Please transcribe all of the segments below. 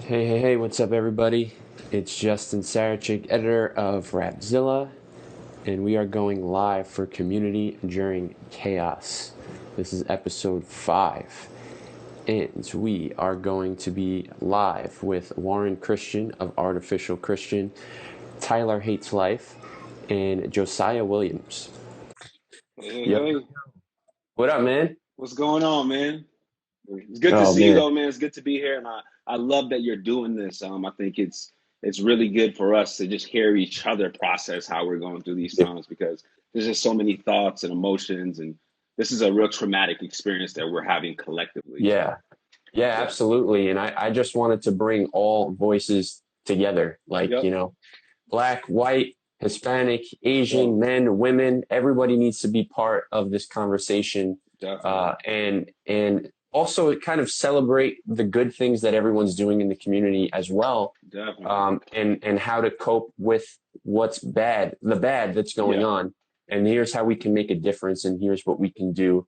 Hey, what's up, everybody? It's Justin Sarachik, editor of Rapzilla, and we are going live for Community During Chaos. This is episode 5, and we are going to be live with Warren Christian of Artificial Christian, Tyler Hates Life, and Josiah Williams. Yep. Hey, What up, man? what's going on, man? It's good to Oh, see you, man. though, man. It's good to be here, and I love that you're doing this. I think it's really good for us to just hear each other process how we're going through these times because there's just so many thoughts and emotions, and this is a real traumatic experience that we're having collectively. So, Yeah. Yeah, yeah, absolutely. And I just wanted to bring all voices together, like, yep, Black, white, Hispanic, yep, Asian, men, women, everybody needs to be part of this conversation. definitely, And also kind of celebrate the good things that everyone's doing in the community as well. definitely, And how to cope with what's bad, the bad that's going yeah, on. And here's how we can make a difference. And here's what we can do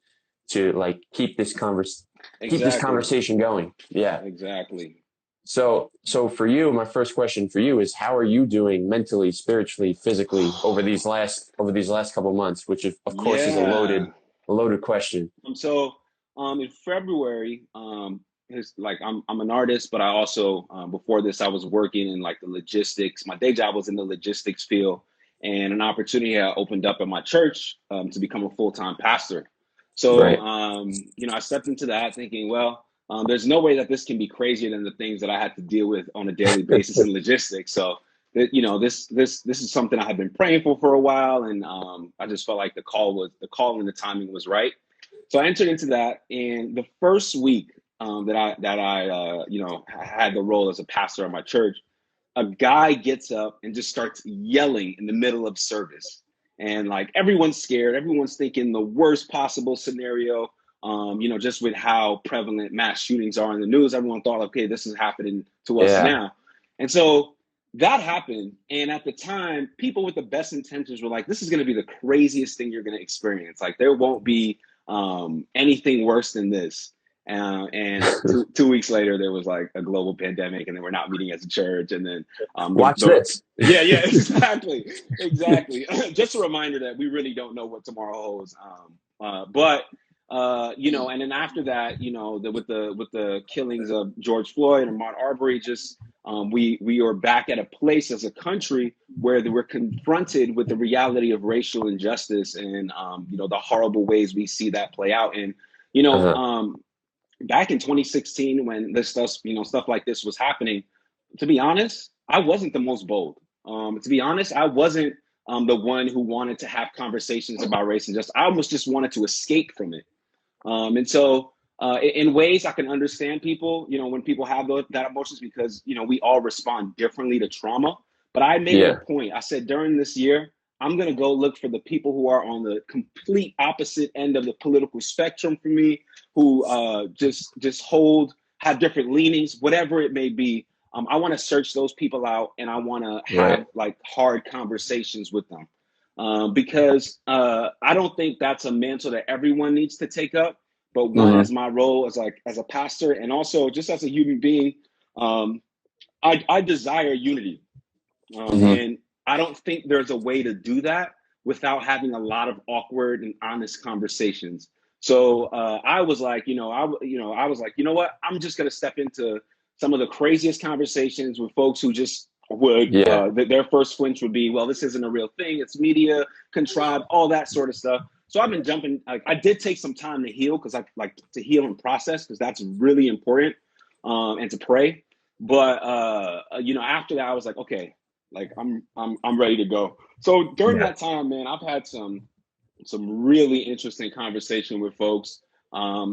to like keep this exactly, conversation going. Yeah. exactly. So for you, my first question for you is, how are you doing mentally, spiritually, physically over these last couple of months, which of course is Yeah. a loaded question. In February, his like I'm an artist, but I also before this I was working in like the logistics. My day job was in the logistics field, and an opportunity had opened up at my church to become a full-time pastor. So Right. I stepped into that thinking, well, there's no way that this can be crazier than the things that I had to deal with on a daily basis in logistics. So this is something I had been praying for a while, and I just felt like the call and the timing was right. So I entered into that, and the first week that I had the role as a pastor at my church, a guy gets up and just starts yelling in the middle of service, and like everyone's scared, everyone's thinking the worst possible scenario. Just with how prevalent mass shootings are in the news, everyone thought, okay, this is happening to us Yeah. now, and so that happened. And at the time, people with the best intentions were like, this is going to be the craziest thing you're going to experience. Like, there won't be anything worse than this. And two weeks later, there was like a global pandemic, and then we're not meeting as a church. And then Watch this. yeah, exactly, exactly. Just a reminder that we really don't know what tomorrow holds. And then after that, with the killings of George Floyd and Ahmaud Arbery, just we are back at a place as a country where we're confronted with the reality of racial injustice and the horrible ways we see that play out. And you know, Uh-huh. um, back in 2016, when this stuff like this was happening, to be honest, I wasn't the most bold. To be honest, I wasn't the one who wanted to have conversations about race and just. I almost just wanted to escape from it. In ways, I can understand people, when people have that emotions because, we all respond differently to trauma. But I made it a Yeah. point. I said during this year, I'm going to go look for the people who are on the complete opposite end of the political spectrum for me, who just have different leanings, whatever it may be. I want to search those people out, and I want to Right. have like hard conversations with them. Because I don't think that's a mantle that everyone needs to take up. But one, Hmm. as my role as a pastor, and also just as a human being, um, I desire unity, Hmm. and I don't think there's a way to do that without having a lot of awkward and honest conversations. So I was like, I was like, you know what? I'm just gonna step into some of the craziest conversations with folks who just would Yeah. their first flinch would be, well, this isn't a real thing. It's media contrived, all that sort of stuff. So I've been jumping. Like, I did take some time to heal because I like to heal and process because that's really important, and to pray. But after that, I was like, okay, like I'm ready to go. So during Yeah. that time, man, I've had some really interesting conversation with folks,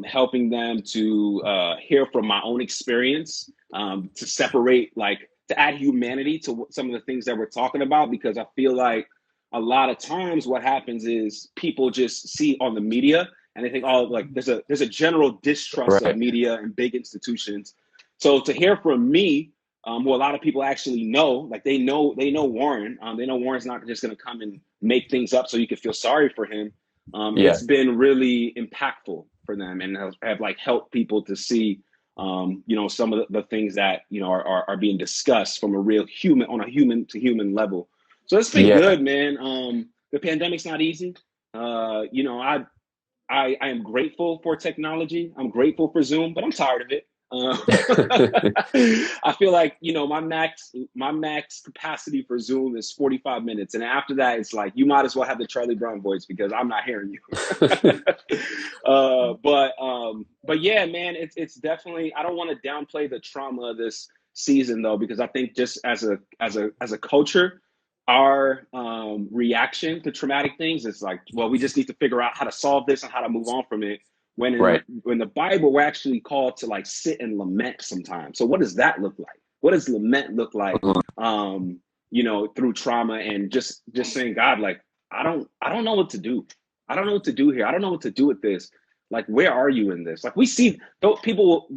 helping them to hear from my own experience, to separate, like to add humanity to some of the things that we're talking about, because I feel like a lot of times what happens is people just see on the media and they think, oh, like there's a general distrust of Right. media and big institutions. So to hear from me, who a lot of people actually know, like they know Warren, they know Warren's not just going to come and make things up so you can feel sorry for him. Yeah. It's been really impactful for them, and have like helped people to see some of the things that, are being discussed from a real human, on a human to human level. So it's been Yeah. good, man. The pandemic's not easy. I am grateful for technology. I'm grateful for Zoom, but I'm tired of it. I feel like, my max capacity for Zoom is 45 minutes, and after that, it's like you might as well have the Charlie Brown voice because I'm not hearing you. But yeah, man, it's definitely. I don't want to downplay the trauma of this season though, because I think just as a culture, our reaction to traumatic things is like, well, we just need to figure out how to solve this and how to move on from it. When Right. when the Bible, we're actually called to like sit and lament sometimes. So what does that look like? What does lament look like? Through trauma, and just saying, God, like, I don't know what to do. I don't know what to do here. I don't know what to do with this. Like, where are you in this? Like, we see though people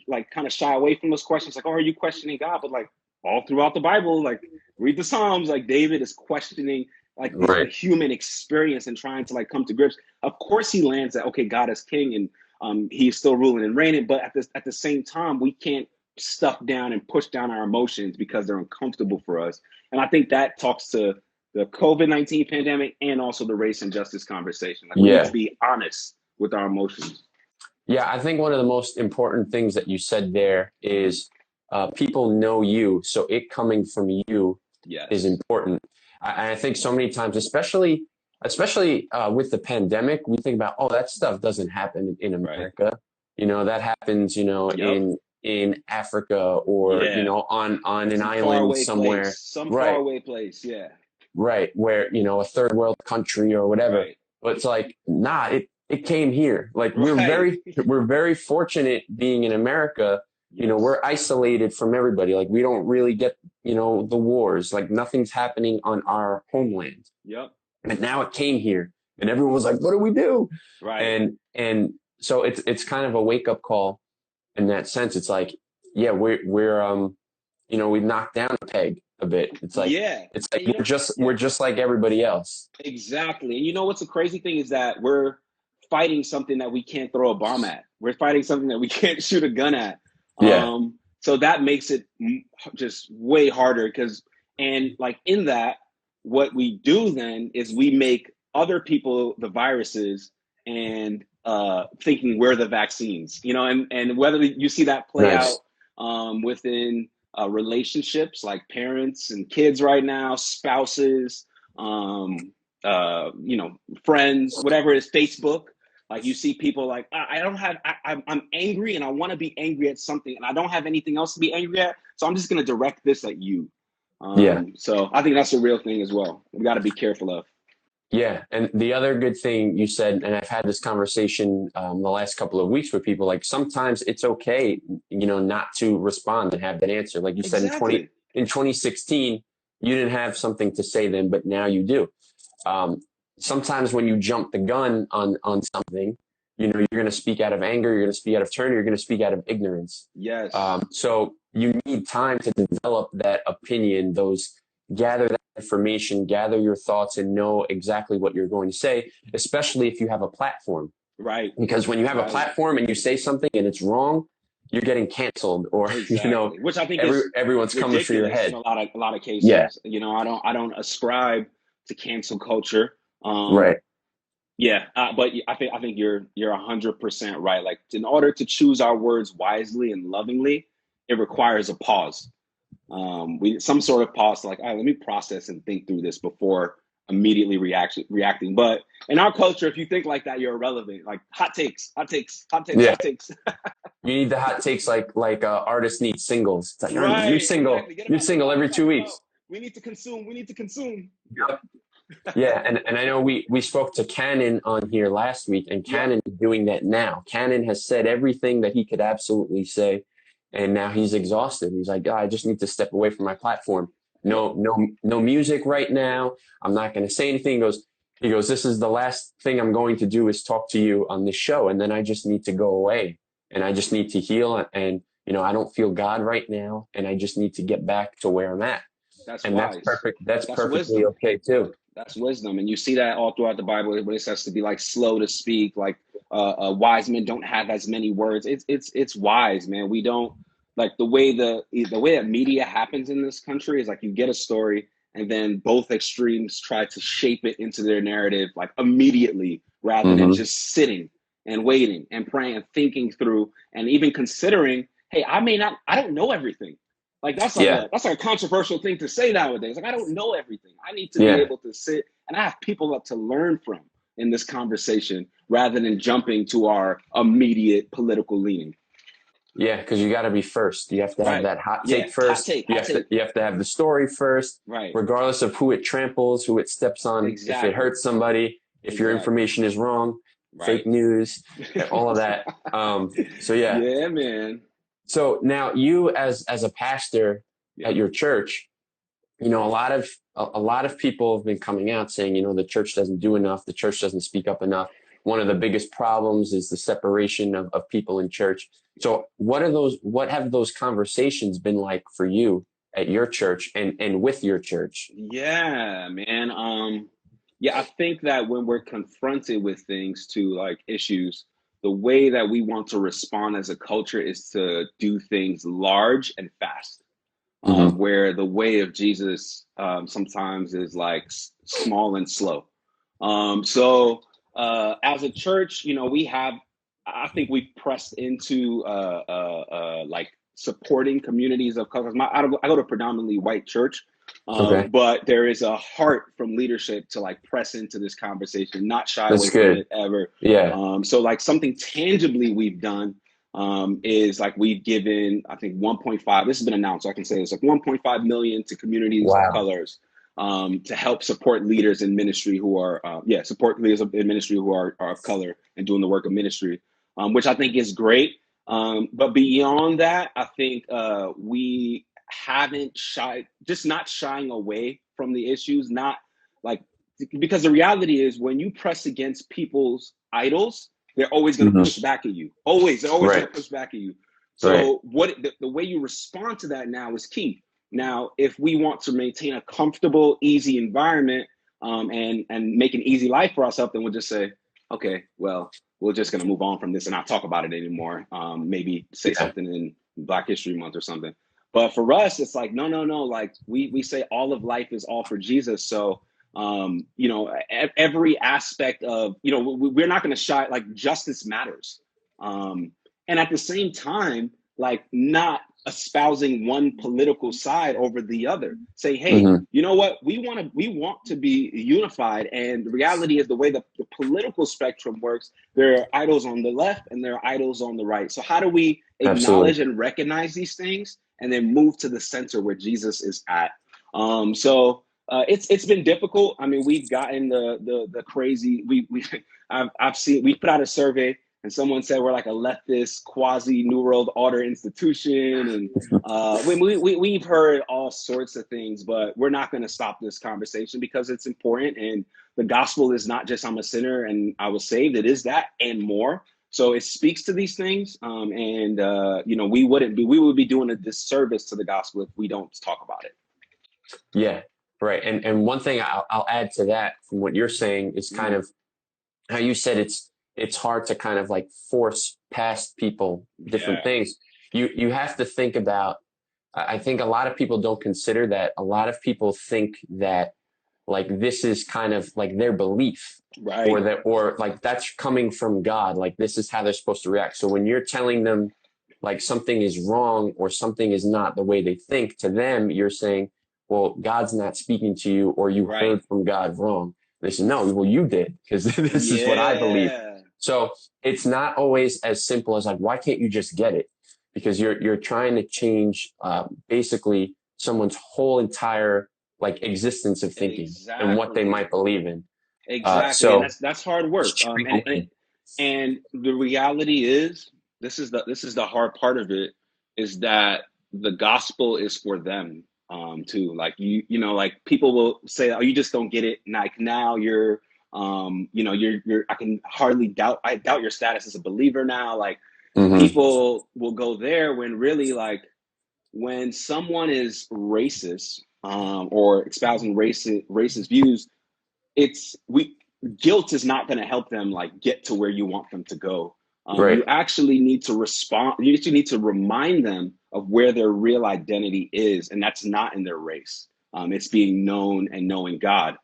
like kind of shy away from those questions, like, oh, are you questioning God? But like all throughout the Bible, like read the Psalms, like David is questioning like the Right. human experience and trying to like come to grips. Of course, he lands that, okay, God is king, and he's still ruling and reigning. But at the same time, we can't stuff down and push down our emotions because they're uncomfortable for us. And I think that talks to the COVID-19 pandemic and also the race and justice conversation. Like, we need to Yeah. be honest with our emotions. Yeah. I think one of the most important things that you said there is people know you. So it coming from you is Yes. important. I think so many times, especially with the pandemic, we think about, oh, that stuff doesn't happen in Right. America. That happens, Yep. in Africa, or, Yeah. on an Some island faraway place. somewhere. Some Right. faraway place. Yeah. Right. Where, a third world country or whatever. Right. But it's like, nah, it came here. Like, we're Right. very fortunate being in America. Yes. We're isolated from everybody. Like, we don't really get, the wars. Like, nothing's happening on our homeland. Yep. And now it came here, and everyone was like, what do we do? Right. And so it's kind of a wake up call in that sense. It's like, yeah, we've knocked down a peg a bit. It's like, Yeah. it's And like we're yeah, just like everybody else. exactly. And you know what's the crazy thing is that we're fighting something that we can't throw a bomb at. We're fighting something that we can't shoot a gun at. Yeah. So that makes it just way harder and like in that, what we do then is we make other people the viruses and thinking we're the vaccines, and whether you see that play out Nice. within relationships like parents and kids right now, spouses, um, friends, whatever it is, Facebook. Like you see people like, I don't have, I'm angry and I want to be angry at something and I don't have anything else to be angry at. So I'm just going to direct this at you. Yeah. So I think that's a real thing as well. We got to be careful of. Yeah. And the other good thing you said, and I've had this conversation the last couple of weeks with people, like sometimes it's okay, not to respond and have that answer. Like you said, Exactly. in 2016, you didn't have something to say then, but now you do. Um, Sometimes when you jump the gun on something, you're going to speak out of anger, you're going to speak out of turn, you're going to speak out of ignorance. Yes. So you need time to develop that opinion, gather that information, gather your thoughts, and know exactly what you're going to say, especially if you have a platform. Right. Because when you have a Right. platform and you say something and it's wrong, you're getting canceled, or Exactly. Which I think is everyone's coming for your ridiculous in head. a lot of Yeah. cases. I don't ascribe to cancel culture. Right. Yeah, but I think you're 100% right. Like, in order to choose our words wisely and lovingly, it requires a pause. We some sort of pause, like, all right, let me process and think through this before immediately reacting. But in our culture, if you think like that, you're irrelevant. Like, hot takes, hot takes, hot takes, Yeah. hot takes. You need the hot takes like artists need singles. It's like, all right, Right, exactly. Get them new out. Get them single out. every Let's talk 2 weeks. about. We need to consume. We need to consume. Yep. Yeah, and I know we spoke to Cannon on here last week, and Yep. Cannon is doing that now. Cannon has said everything that he could absolutely say, and now he's exhausted. He's like, I just need to step away from my platform. Yep. No music right now. I'm not going to say anything. He goes, this is the last thing I'm going to do is talk to you on this show, and then I just need to go away, and I just need to heal, and I don't feel God right now, and I just need to get back to where I'm at. That's And that's wise. perfect. That's That's perfectly wisdom. okay too. That's wisdom, and you see that all throughout the Bible when it says to be like slow to speak, like wise men don't have as many words. It's wise, man. We don't like the way that media happens in this country is like you get a story and then both extremes try to shape it into their narrative like immediately rather than Mm-hmm. just sitting and waiting and praying and thinking through and even considering, hey, I don't know everything. Like Yeah. that's like a controversial thing to say nowadays. Like I don't know everything. I need to be Yeah. able to sit and I have people up to learn from in this conversation rather than jumping to our immediate political leaning. Yeah, because you got to be first. You have to have Right. that hot Yeah. take first. Hot take. You have to have the story first, Right. regardless of who it tramples, who it steps on. If it Exactly. hurts somebody, if your Exactly. information is wrong, Right. fake news, all of that. So yeah. Yeah, man. So now you as a pastor Yeah. at your church, you know, a lot of people have been coming out saying, you know, the church doesn't do enough, the church doesn't speak up enough. One of the biggest problems is the separation of people in church. So what have those conversations been like for you at your church and with your church? Yeah, man. Yeah, I think that when we're confronted with things too, like issues, the way that we want to respond as a culture is to do things large and fast. Mm-hmm. Where the way of Jesus sometimes is like small and slow. As a church, you know, I think we've pressed into like supporting communities of color. I go to a predominantly white church, Okay. but there is a heart from leadership to like press into this conversation, not shy That's away from good. it ever. Yeah. So like something tangibly we've done is like we've given, I think 1.5, this has been announced, so I can say it's like 1.5 million to communities of Wow. colors to help support leaders in ministry who are, support leaders in ministry who are of color and doing the work of ministry, which I think is great. But beyond that, I think we haven't not shying away from the issues, not like, because the reality is when you press against people's idols, they're always going to Mm-hmm. push back at you. Always, they're always going Right. to push back at you. Right. So the way you respond to that now is key. Now, if we want to maintain a comfortable, easy environment and make an easy life for ourselves, then we'll just say, okay, well, we're just going to move on from this and not talk about it anymore. Maybe say Yeah. something in Black History Month or something. But for us, it's like, no. Like we say all of life is all for Jesus. So you know, every aspect of, you know, we're not going to shy, like justice matters. And at the same time, like not espousing one political side over the other. Say, hey, Mm-hmm. you know what? We want to be unified. And the reality is the way the political spectrum works, there are idols on the left and there are idols on the right. So how do we Absolutely. acknowledge and recognize these things and then move to the center where Jesus is at? It's been difficult. I mean, we've gotten the crazy. I've seen, we put out a survey and someone said we're like a leftist quasi New World Order institution, and we've heard all sorts of things, but we're not going to stop this conversation because it's important. And the gospel is not just I'm a sinner and I was saved. It is that and more. So it speaks to these things, you know, we would be doing a disservice to the gospel if we don't talk about it. Yeah. Right. And one thing I'll add to that from what you're saying is kind of how you said it's hard to kind of like force past people different Yeah. things. You have to think about, I think a lot of people don't consider that a lot of people think that like this is kind of like their belief Right. or like that's coming from God. Like this is how they're supposed to react. So when you're telling them like something is wrong or something is not the way they think, to them, you're saying, well, God's not speaking to you or you Right. heard from God wrong. They say, no, well, you did because this is what I believe. Yeah. So it's not always as simple as like, why can't you just get it? Because you're trying to change basically someone's whole entire like existence of thinking and what they Exactly. might believe in. Exactly. And So that's hard work. And the reality is, this is the hard part of it, is that the gospel is for them too. Like you know, like people will say, oh, you just don't get it. Like now you're you know, you're I can hardly I doubt your status as a believer now. Like mhm. people will go there when really like when someone is racist or espousing racist views, it's we guilt is not going to help them like get to where you want them to go. Right. You actually need to respond. You actually need to remind them of where their real identity is, and that's not in their race. It's being known and knowing God.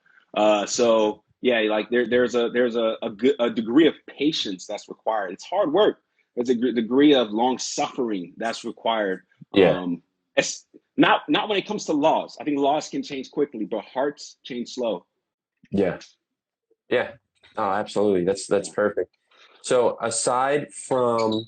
So yeah, like there's a degree of patience that's required. It's hard work. There's a degree of long suffering that's required. Yeah. It's not when it comes to laws. I think laws can change quickly, but hearts change slow. Yeah. Yeah. Oh, absolutely. That's Yeah. perfect. So aside from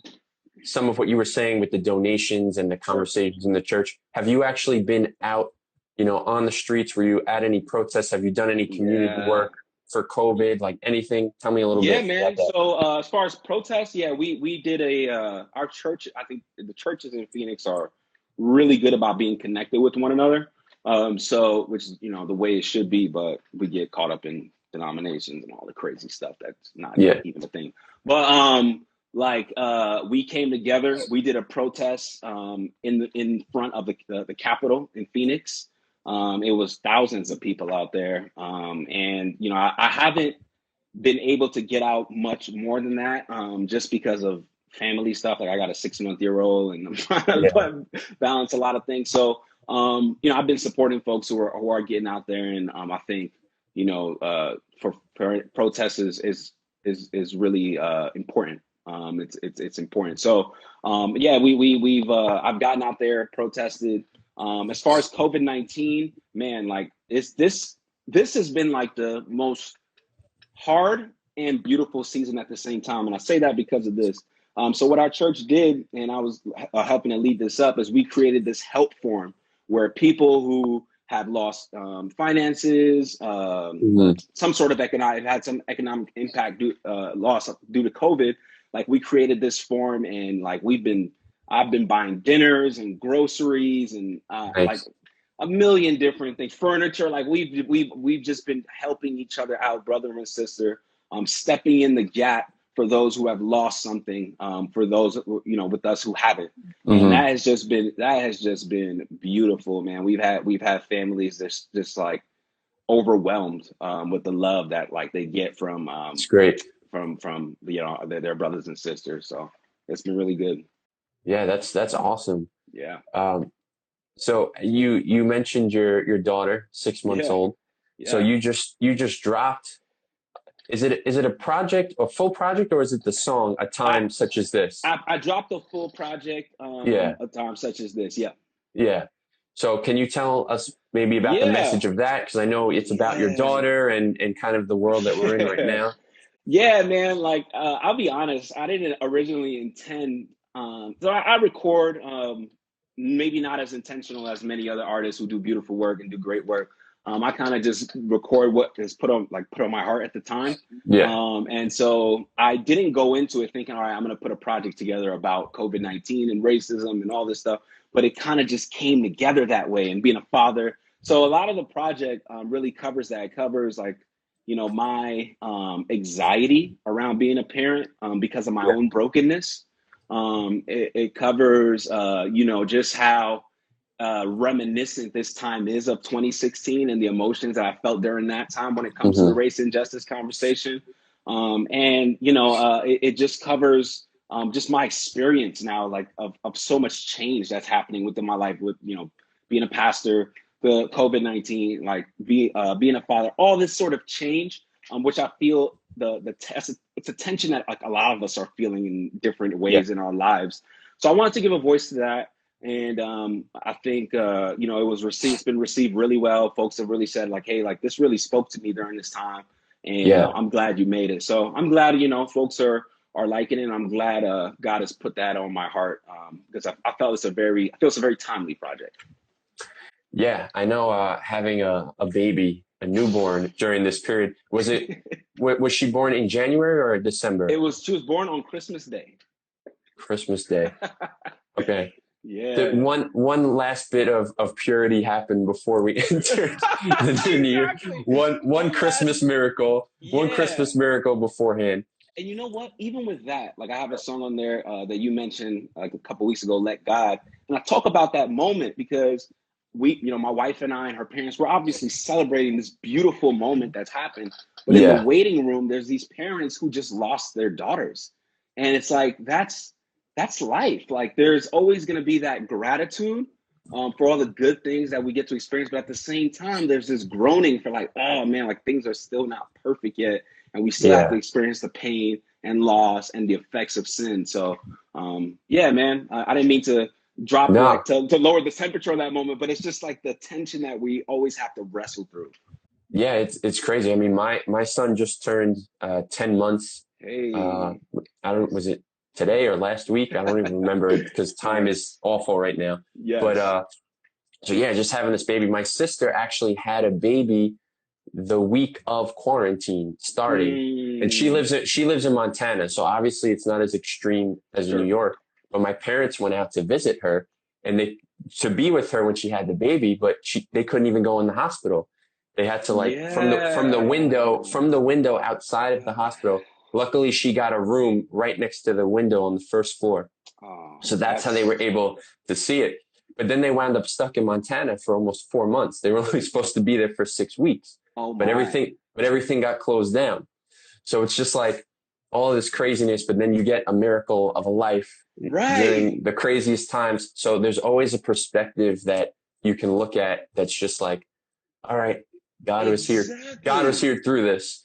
some of what you were saying with the donations and the Sure. conversations in the church, have you actually been out, on the streets? Were you at any protests? Have you done any community Yeah. work for COVID? Like anything? Tell me a little Yeah, bit about man. that. So as far as protests, yeah, we did our church. I think the churches in Phoenix are really good about being connected with one another. So which is the way it should be, but we get caught up in denominations and all the crazy stuff that's not Yeah. even a thing. But we came together. We did a protest in front of the Capitol in Phoenix. It was thousands of people out there, and I haven't been able to get out much more than that, just because of family stuff. Like I got a 6-month-old and I'm trying Yeah. to balance a lot of things. So, I've been supporting folks who are getting out there, and I think for protests is really important. It's important. So, yeah, we've I've gotten out there, protested. As far as COVID-19, man, like this has been like the most hard and beautiful season at the same time. And I say that because of this. So what our church did, and I was helping to lead this up, is we created this help forum where people who have lost finances, Mhm. some sort of economic impact loss due to COVID. Like we created this forum, and like I've been buying dinners and groceries and like Nice. a million different things, furniture. Like we've just been helping each other out, brother and sister, stepping in the gap for those who have lost something, for those with us who haven't, and Hmm. that has just been beautiful, man. We've had families that's just like overwhelmed with the love that like they get It's great. from their brothers and sisters. So it's been really good. Yeah, that's awesome. Yeah, Um, so you mentioned your daughter, 6 months yeah, old. So yeah. you just dropped. Is it a project, a full project, or is it the song "A I Time Such as This"? I dropped a full project Yeah, a time such as this. Yeah. yeah. So can you tell us maybe about the Yeah. message of that? Because I know it's about your Yeah. daughter and kind of the world that we're in right now. Yeah, man. Like, I'll be honest, I didn't originally intend. So I record, maybe not as intentional as many other artists who do beautiful work and do great work. I kind of just record what is put on my heart at the time. Yeah. And so I didn't go into it thinking, all right, I'm going to put a project together about COVID-19 and racism and all this stuff. But it kind of just came together that way, and being a father. So a lot of the project really covers that. It covers like my anxiety around being a parent, because of my Yeah. own brokenness. It covers just how reminiscent this time is of 2016 and the emotions that I felt during that time when it comes to the Hmm. race injustice conversation. And it just covers just my experience now, like of so much change that's happening within my life with being a pastor, the COVID-19, like being a father, all this sort of change, which I feel the test it's a tension that like a lot of us are feeling in different Yeah. ways in our lives. So I wanted to give a voice to that. And I think it's been received really well. Folks have really said like, hey, like this really spoke to me during this time, and Yeah. I'm glad you made it. So I'm glad folks are liking it. And I'm glad God has put that on my heart, because I felt I feel it's a very timely project. Yeah. I know. Having a baby, a newborn during this period, was she born in January or December? She was born on Christmas Day. Christmas Day. Okay. The Yeah. one last bit of purity happened before we entered the new year. Exactly. One One last Christmas miracle. One Yeah. Christmas miracle beforehand. And you know what? Even with that, like I have a song on there that you mentioned like a couple weeks ago, "Let God," and I talk about that moment because my wife and I and her parents, we're obviously celebrating this beautiful moment that's happened. But in the Yeah. waiting room, there's these parents who just lost their daughters. And it's like, that's life. Like, there's always going to be that gratitude for all the good things that we get to experience. But at the same time, there's this groaning for like, oh man, like things are still not perfect yet. And we still have to Yeah. experience the pain and loss and the effects of sin. So, yeah, man, I didn't mean to drop No. like to lower the temperature of that moment, but it's just like the tension that we always have to wrestle through. Yeah, it's crazy. I mean, my son just turned 10 months. Uh, Hey, I don't was it today or last week? I don't even remember because time is awful right now. But yes. so yeah, just having this baby. My sister actually had a baby the week of quarantine starting, and Mm, she lives in Montana, so obviously it's not as extreme as in New sure. York. But my parents went out to visit her, and they to be with her when she had the baby, but they couldn't even go in the hospital. They had to like Yeah. from the window outside of the hospital. Luckily, she got a room right next to the window on the first floor. Oh, So that's how they that's were able to see it. But then they wound up stuck in Montana for almost 4 months. They were only supposed to be there for 6 weeks, oh my. but everything got closed down. So it's just like all this craziness, but then you get a miracle of a life Right. during the craziest times. So there's always a perspective that you can look at that's just like, all right, God was here. God was Exactly. here through this.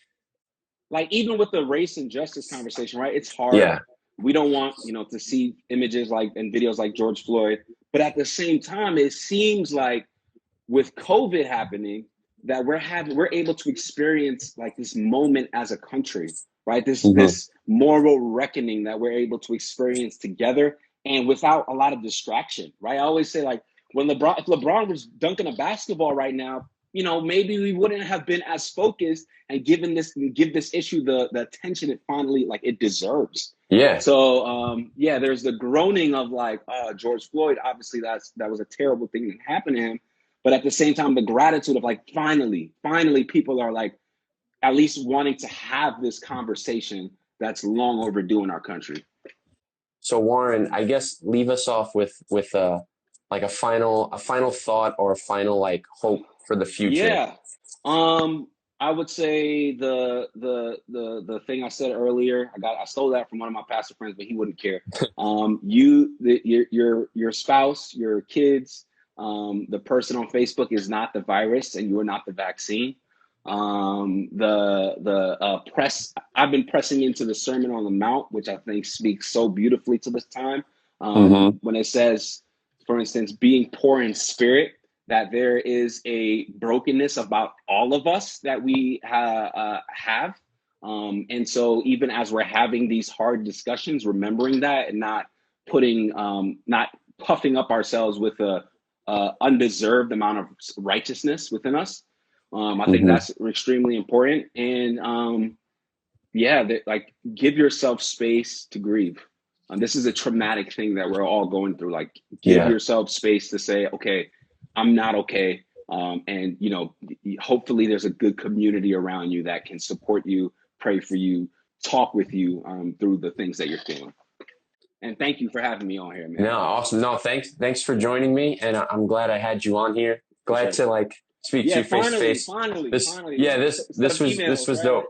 Like even with the race and justice conversation, right? It's hard. Yeah. We don't want, to see images like and videos like George Floyd, but at the same time, it seems like with COVID happening, that we're able to experience like this moment as a country, right? This Hmm. this moral reckoning that we're able to experience together and without a lot of distraction, right? I always say like if LeBron was dunking a basketball right now, maybe we wouldn't have been as focused and give this issue the attention it finally like it deserves. Yeah. So yeah, there's the groaning of like, George Floyd. Obviously, that was a terrible thing that happened to him. But at the same time, the gratitude of like, finally, people are like at least wanting to have this conversation that's long overdue in our country. So Warren, I guess leave us off with like a final thought or a final like hope for the future. Yeah. I would say the thing I said earlier. I stole that from one of my pastor friends, but he wouldn't care. Your spouse, your kids, the person on Facebook is not the virus, and you are not the vaccine. The press. I've been pressing into the Sermon on the Mount, which I think speaks so beautifully to this time. Hmm. When it says, for instance, being poor in spirit, that there is a brokenness about all of us that we have. And so even as we're having these hard discussions, remembering that and not puffing up ourselves with a undeserved amount of righteousness within us. I think Hmm. that's extremely important. And yeah, like give yourself space to grieve. This is a traumatic thing that we're all going through. Like, give Yeah. yourself space to say, okay, I'm not okay. And hopefully there's a good community around you that can support you, pray for you, talk with you through the things that you're feeling. And thank you for having me on here, No, man. awesome. No, thanks for joining me, and I'm glad I had you on here. For Glad sure. to like speak to Yeah, you face to finally, face. finally, This, finally. yeah, Instead of this emails, was right? dope.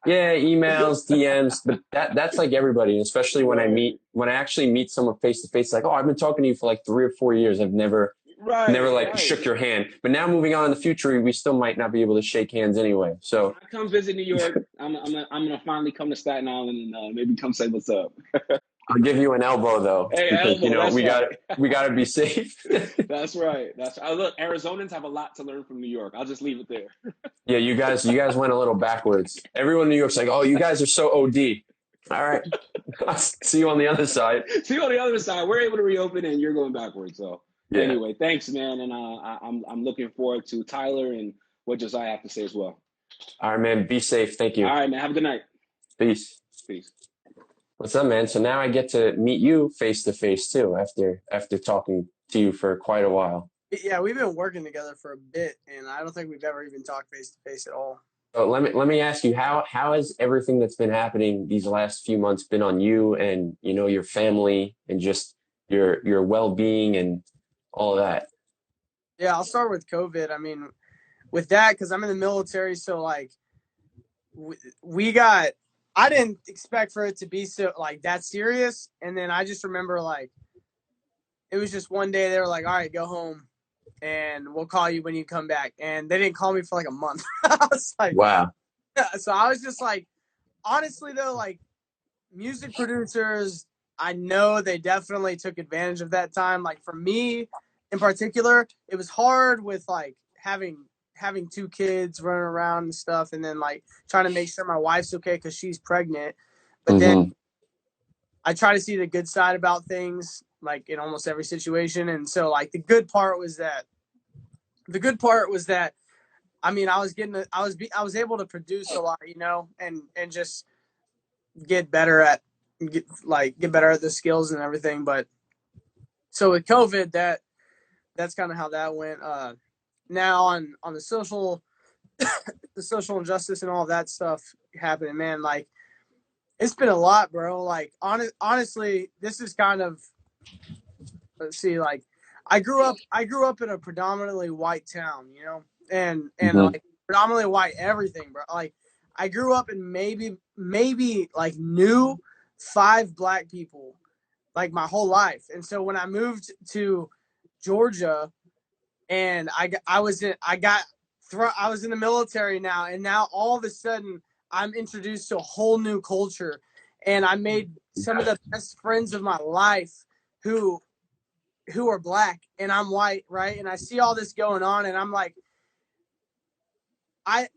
Yeah, emails, DMs, but that's like everybody, and especially Right. when I actually meet someone face to face, like, oh, I've been talking to you for like 3 or 4 years. I've never Right, like right. shook your hand, but now moving on in the future, we still might not be able to shake hands anyway. When So I come visit New York, I'm gonna finally come to Staten Island and maybe come say what's up. I'll give you an elbow though, Hey, because elbow. That's right. we got to be safe. That's right. Look. Arizonans have a lot to learn from New York. I'll just leave it there. Yeah, you guys went a little backwards. Everyone in New York's like, oh, you guys are so OD. All right. I'll see you on the other side. See, on the other side, we're able to reopen, and you're going backwards. So, Yeah. anyway, thanks, man, and I'm looking forward to Tyler and what Josiah have to say as well. All right, man. Be safe. Thank All you. right, man. Have a good night. Peace. Peace. What's up, man? So now I get to meet you face to face too after talking to you for quite a while. Yeah, we've been working together for a bit, and I don't think we've ever even talked face to face at all. So let me ask you how has everything that's been happening these last few months been on you and your family and just your well being and all of that? Yeah, I'll start with COVID. I mean, with that, because I'm in the military, so like we got. I didn't expect for it to be so like that serious, and then I just remember like it was just one day they were like, "All right, go home, and we'll call you when you come back." And they didn't call me for like a month. I was like, Wow. so I was just like, honestly though, like music producers, I know they definitely took advantage of that time. Like for me in particular, it was hard with like having two kids running around and stuff, and then like trying to make sure my wife's okay because she's pregnant. But then Mm-hmm. I try to see the good side about things, like in almost every situation. And so like the good part was that I mean I was able to produce a lot, and just get better at get better at the skills and everything. But so with COVID, that's kind of how that went. Now on the social injustice and all that stuff happening, man. Like it's been a lot, bro. Like honestly, this is kind of let's see, like I grew up in a predominantly white town, and Mm-hmm. like predominantly white everything, bro. Like I grew up and maybe like knew 5 black people like my whole life. And so when I moved to Georgia and I was in I was in the military now, and now all of a sudden I'm introduced to a whole new culture, and I made some of the best friends of my life who are black and I'm white, right? And I see all this going on, and I'm like, I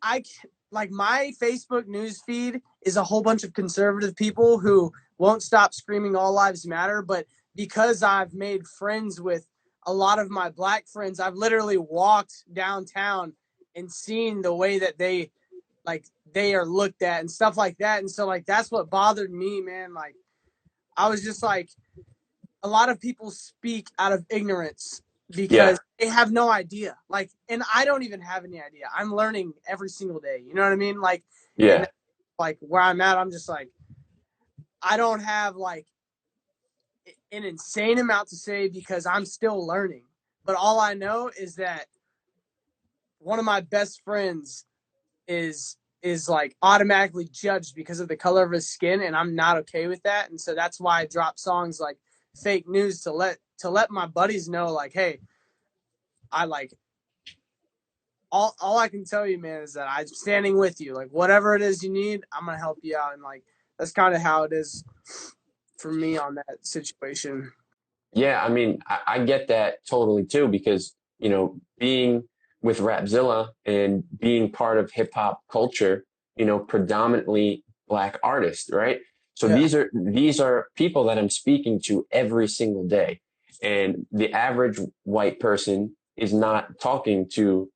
like my Facebook news feed is a whole bunch of conservative people who won't stop screaming all lives matter. But because I've made friends with a lot of my black friends, I've literally walked downtown and seen the way that they are looked at and stuff like that. And so like that's what bothered me, man. Like I was just like, a lot of people speak out of ignorance Yeah. because they have no idea. Like, and I don't even have any idea. I'm learning every single day. You know what I mean? Like, and Yeah. like where I'm at, I'm just like, I don't have like an insane amount to say because I'm still learning. But all I know is that one of my best friends is like automatically judged because of the color of his skin, and I'm not okay with that. And so that's why I drop songs like fake news to let my buddies know, like, hey, I like all I can tell you, man, is that I'm standing with you. Like whatever it is you need, I'm gonna help you out. And like that's kind of how it is for me on that situation. Yeah, I mean, I get that totally too, because, being with Rapzilla and being part of hip hop culture, predominantly black artists, right? So Yeah. these are people that I'm speaking to every single day. And the average white person is not talking to,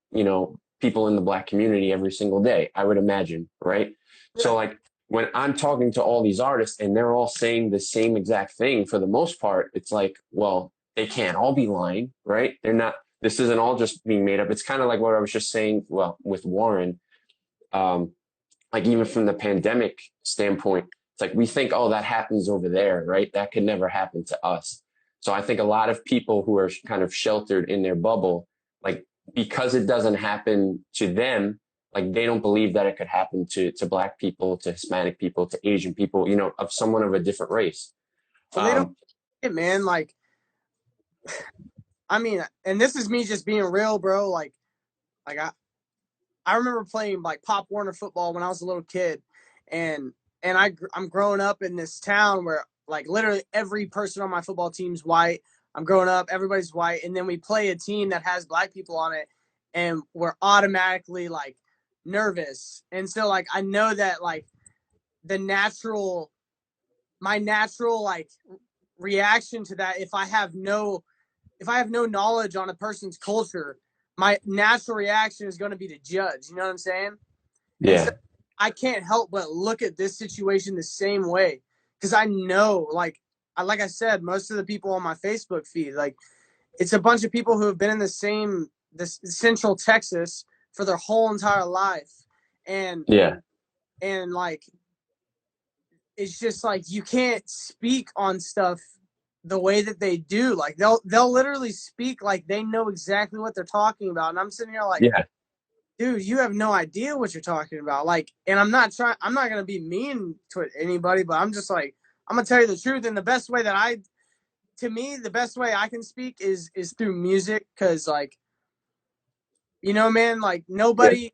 people in the black community every single day, I would imagine, right? So Yeah. like when I'm talking to all these artists and they're all saying the same exact thing for the most part, it's like, well, they can't all be lying, right? They're not, this isn't all just being made up. It's kind of like what I was just saying, well, with Warren, um, like even from the pandemic standpoint, it's like we think, oh, that happens over there, right? That could never happen to us. So I think a lot of people who are kind of sheltered in their bubble, like because it doesn't happen to them, like they don't believe that it could happen to black people, to Hispanic people, to Asian people, of someone of a different race. Well, they don't, Um, man. Like, I mean, and this is me just being real, bro. Like I remember playing like Pop Warner football when I was a little kid, and I'm growing up in this town where like literally every person on my football team's white. I'm growing up, everybody's white, and then we play a team that has black people on it, and we're automatically like nervous. And so like I know that like the natural my natural like reaction to that, if I have no knowledge on a person's culture, my natural reaction is going to be to judge. You know what I'm saying? And so yeah, I can't help but look at this situation the same way because I know, like I said, most of the people on my Facebook feed, like it's a bunch of people who have been in this Central Texas for their whole entire life, and yeah, like it's just like you can't speak on stuff the way that they do. Like they'll literally speak like they know exactly what they're talking about. And I'm sitting here like, Yeah. dude, you have no idea what you're talking about. Like, and I'm not gonna be mean to anybody, but I'm just like, I'm gonna tell you the truth. And the best way the best way I can speak is through music. Cause like, you know, man, like nobody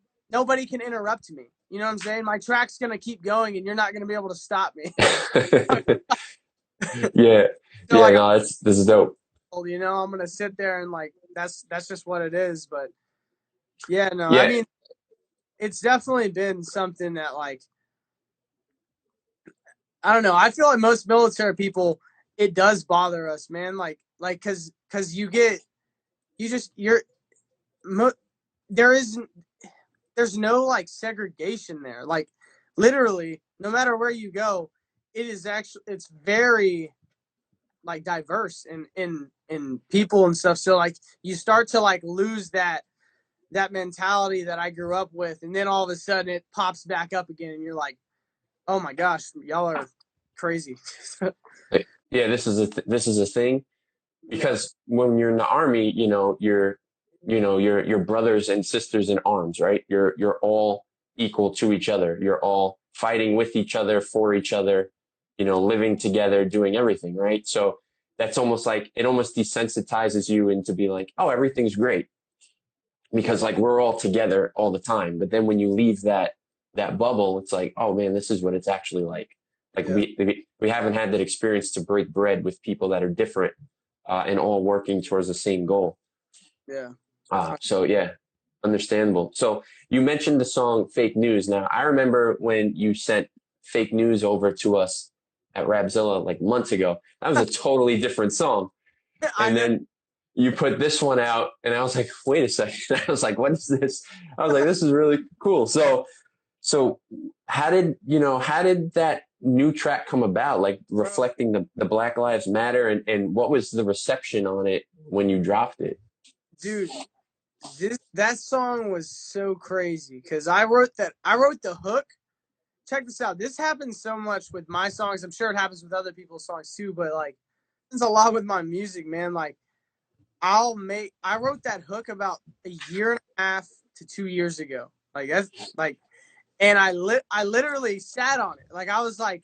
can interrupt me. You know what I'm saying? My track's gonna keep going and you're not gonna be able to stop me. Yeah. So Yeah, like, no, this is dope. you know, I'm gonna sit there and like that's just what it is. But yeah, no, I Yeah. mean, it's definitely been something that like, I don't know. I feel like most military people, it does bother us, man. Like cause there isn't, there's no like segregation there. Like literally, no matter where you go, it's very like diverse in people and stuff. So like you start to like lose that mentality that I grew up with, and then all of a sudden it pops back up again, and you're like, oh my gosh, y'all are crazy. Yeah, this is a thing Yeah, because when you're in the army, you're brothers and sisters in arms, right? You're all equal to each other. You're all fighting with each other, for each other, living together, doing everything, right? So that's almost like it almost desensitizes you into be like, oh, everything's great because like we're all together all the time. But then when you leave that bubble, it's like, oh man, this is what it's actually like. Like yeah, we haven't had that experience to break bread with people that are different and all working towards the same goal. yeah. So yeah, understandable. So you mentioned the song "Fake News." Now I remember when you sent "Fake News" over to us at Rapzilla like months ago. That was a totally different song. I And know, then you put this one out, and I was like, wait a second. I was like, what is this? I was like, this is really cool. So how did that new track come about? Like reflecting the Black Lives Matter, and what was the reception on it when you dropped it? dude. That song was so crazy because I wrote the hook. Check this out. This happens so much with my songs. I'm sure it happens with other people's songs too, but like it's a lot with my music, man. Like I wrote that hook about a year and a half to 2 years ago. Like that's like, and I literally sat on it. Like I was like,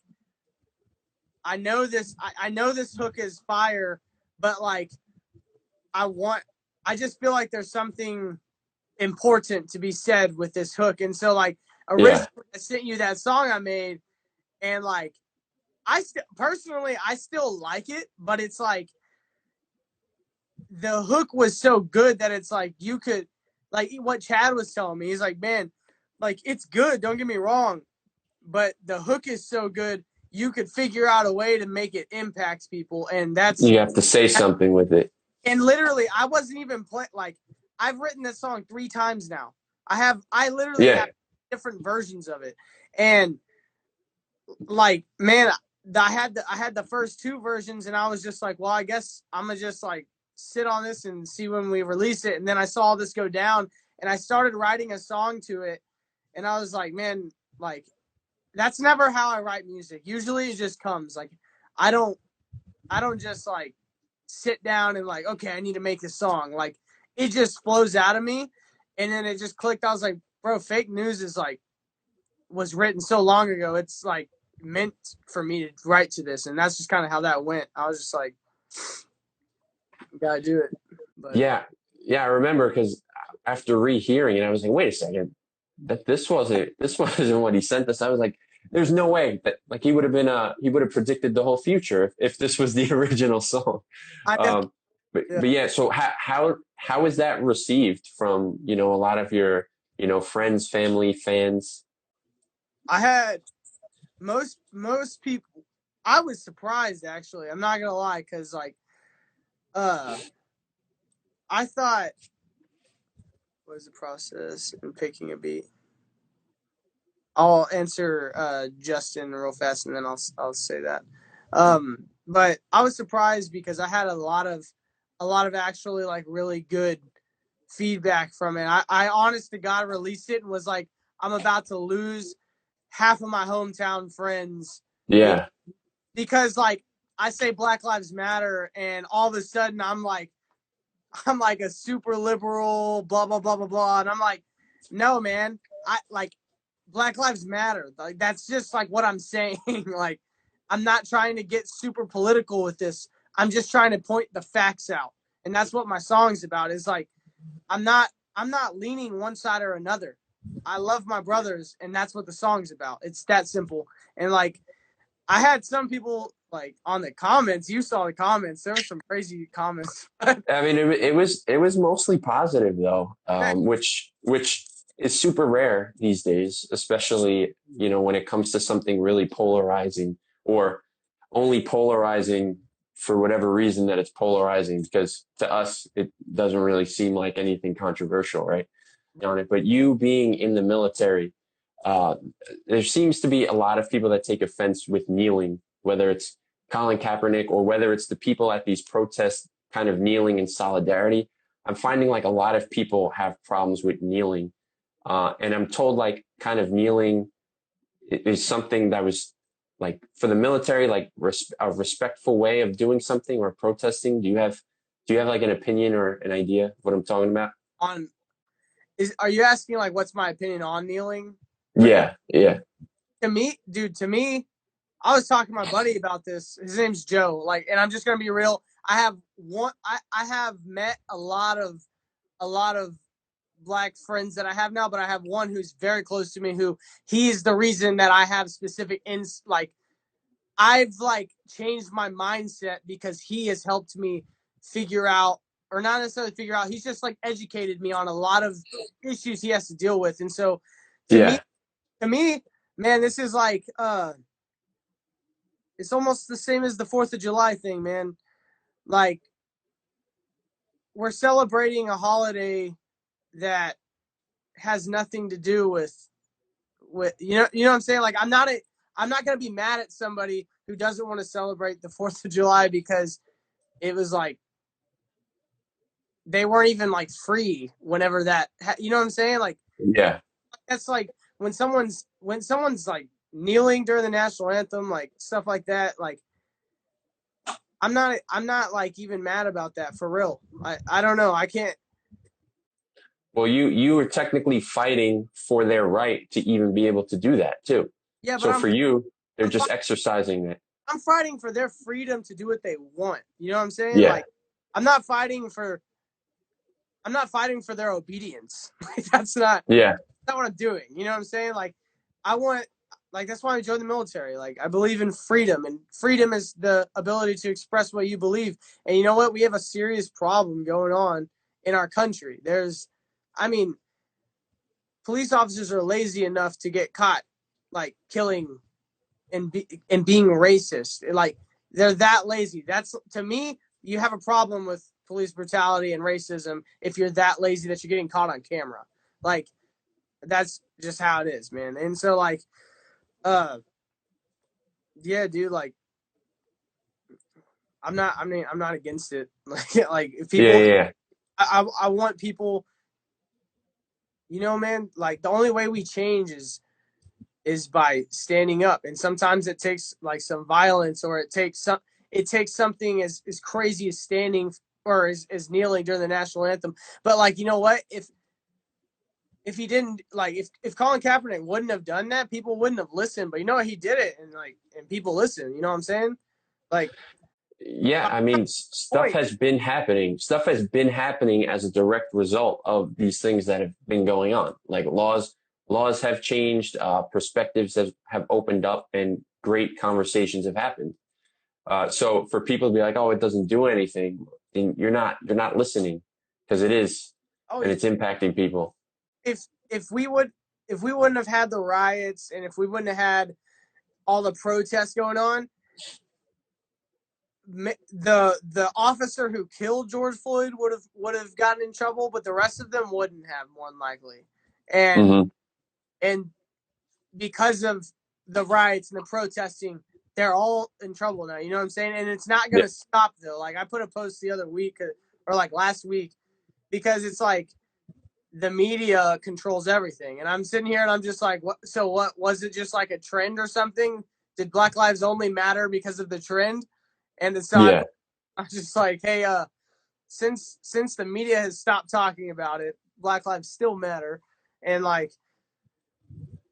I know this hook is fire, but like I just feel like there's something important to be said with this hook. And so like Yeah, originally I sent you that song I made, and like personally I still like it, but it's like the hook was so good that it's like you could, like what Chad was telling me, he's like, man, like it's good, don't get me wrong, but the hook is so good you could figure out a way to make it impact people. And you have to say something with it. and literally I wasn't even like I've written this song 3 times now. I literally Yeah, have different versions of it. And like, man, I had the first 2 versions, and I was just like, well, I guess I'm gonna just like sit on this and see when we release it. And then I saw this go down, and I started writing a song to it, and I was like, man, like that's never how I write music. Usually it just comes. Like I don't just like sit down and like, okay, I need to make this song. Like it just flows out of me, and then it just clicked. I was like, bro, Fake News is like was written so long ago. It's like meant for me to write to this, and that's just kind of how that went. I was just like, gotta do it. But yeah, yeah. I remember because after rehearing it, I was like, wait a second, that this wasn't what he sent us. I was like, there's no way that like he would have predicted the whole future if this was the original song. I know, Um, yeah. but yeah, so how is that received from a lot of your friends, family, fans? I had most people. I was surprised actually. I'm not gonna lie, because like, uh, I thought, what was the process in picking a beat? I'll answer Justin real fast, and then I'll say that. But I was surprised because I had a lot of actually like really good feedback from it. I honest to God released it and was like, I'm about to lose half of my hometown friends. Yeah, Because like I say Black Lives Matter, and all of a sudden I'm like a super liberal, blah blah blah blah blah, and I'm like, no, man, I like Black Lives Matter. Like that's just like what I'm saying. Like I'm not trying to get super political with this. I'm just trying to point the facts out, and that's what my song's about. Is like I'm not leaning one side or another. I love my brothers, and that's what the song's about. It's that simple. And like I had some people like on the comments. You saw the comments. There were some crazy comments. I mean, it was mostly positive though, which is super rare these days, especially when it comes to something really polarizing or only polarizing for whatever reason that it's polarizing. Because to us, it doesn't really seem like anything controversial, right? On it, but you being in the military, uh, there seems to be a lot of people that take offense with kneeling, whether it's Colin Kaepernick or whether it's the people at these protests kind of kneeling in solidarity. I'm finding like a lot of people have problems with kneeling. And I'm told like kind of kneeling is something that was like for the military, like a respectful way of doing something or protesting. Do you have like an opinion or an idea of what I'm talking about? Are you asking like what's my opinion on kneeling? Yeah. To me, dude, I was talking to my buddy about this. His name's Joe. Like, and I'm just gonna be real. I have met a lot of black friends that I have now, but I have one who's very close to me who he's the reason that I have specific I've like changed my mindset because he has helped me figure out, or not necessarily figure out, he's just like educated me on a lot of issues he has to deal with. And so to me, man, this is like it's almost the same as the 4th of July thing, man. Like we're celebrating a holiday that has nothing to do with you know what I'm saying? Like I'm not gonna be mad at somebody who doesn't want to celebrate the 4th of July because it was like they weren't even like free whenever that you know what I'm saying? Like that's like when someone's like kneeling during the national anthem, like stuff like that, like I'm not like even mad about that for real. I don't know. I can't. Well, you were technically fighting for their right to even be able to do that too. Yeah, so but for you, they're just exercising it. I'm fighting for their freedom to do what they want. You know what I'm saying? Yeah. Like I'm not fighting for their obedience. Like that's not what I'm doing. You know what I'm saying? Like I want, like that's why I joined the military. Like I believe in freedom, and freedom is the ability to express what you believe. And you know what? We have a serious problem going on in our country. Police officers are lazy enough to get caught like killing and being racist. Like they're that lazy. That's, to me, you have a problem with police brutality and racism if you're that lazy that you're getting caught on camera. Like that's just how it is, man. And so like yeah, dude, like I'm not against it. Like if people I want people, you know, man, like the only way we change is by standing up. And sometimes it takes like some violence, or it takes something as crazy as standing or as kneeling during the national anthem. But like, you know what? If he didn't, like, if Colin Kaepernick wouldn't have done that, people wouldn't have listened. But you know what? He did it, and people listen. You know what I'm saying? Like, yeah, I mean, stuff has been happening. Stuff has been happening as a direct result of these things that have been going on. Like laws have changed, perspectives have opened up, and great conversations have happened. So for people to be like, "Oh, it doesn't do anything," then you're not listening, because it is, and it's impacting people. If we wouldn't have had the riots, and if we wouldn't have had all the protests going on, the officer who killed George Floyd would have gotten in trouble, but the rest of them wouldn't have, more than likely. And because of the riots and the protesting, they're all in trouble now. You know what I'm saying? And it's not going to stop though. Like I put a post the other week or like last week, because it's like the media controls everything. And I'm sitting here and I'm just like, what? So what, was it just like a trend or something? Did Black Lives only matter because of the trend? And so Yeah. I'm just like, hey, since the media has stopped talking about it, Black lives still matter. And like,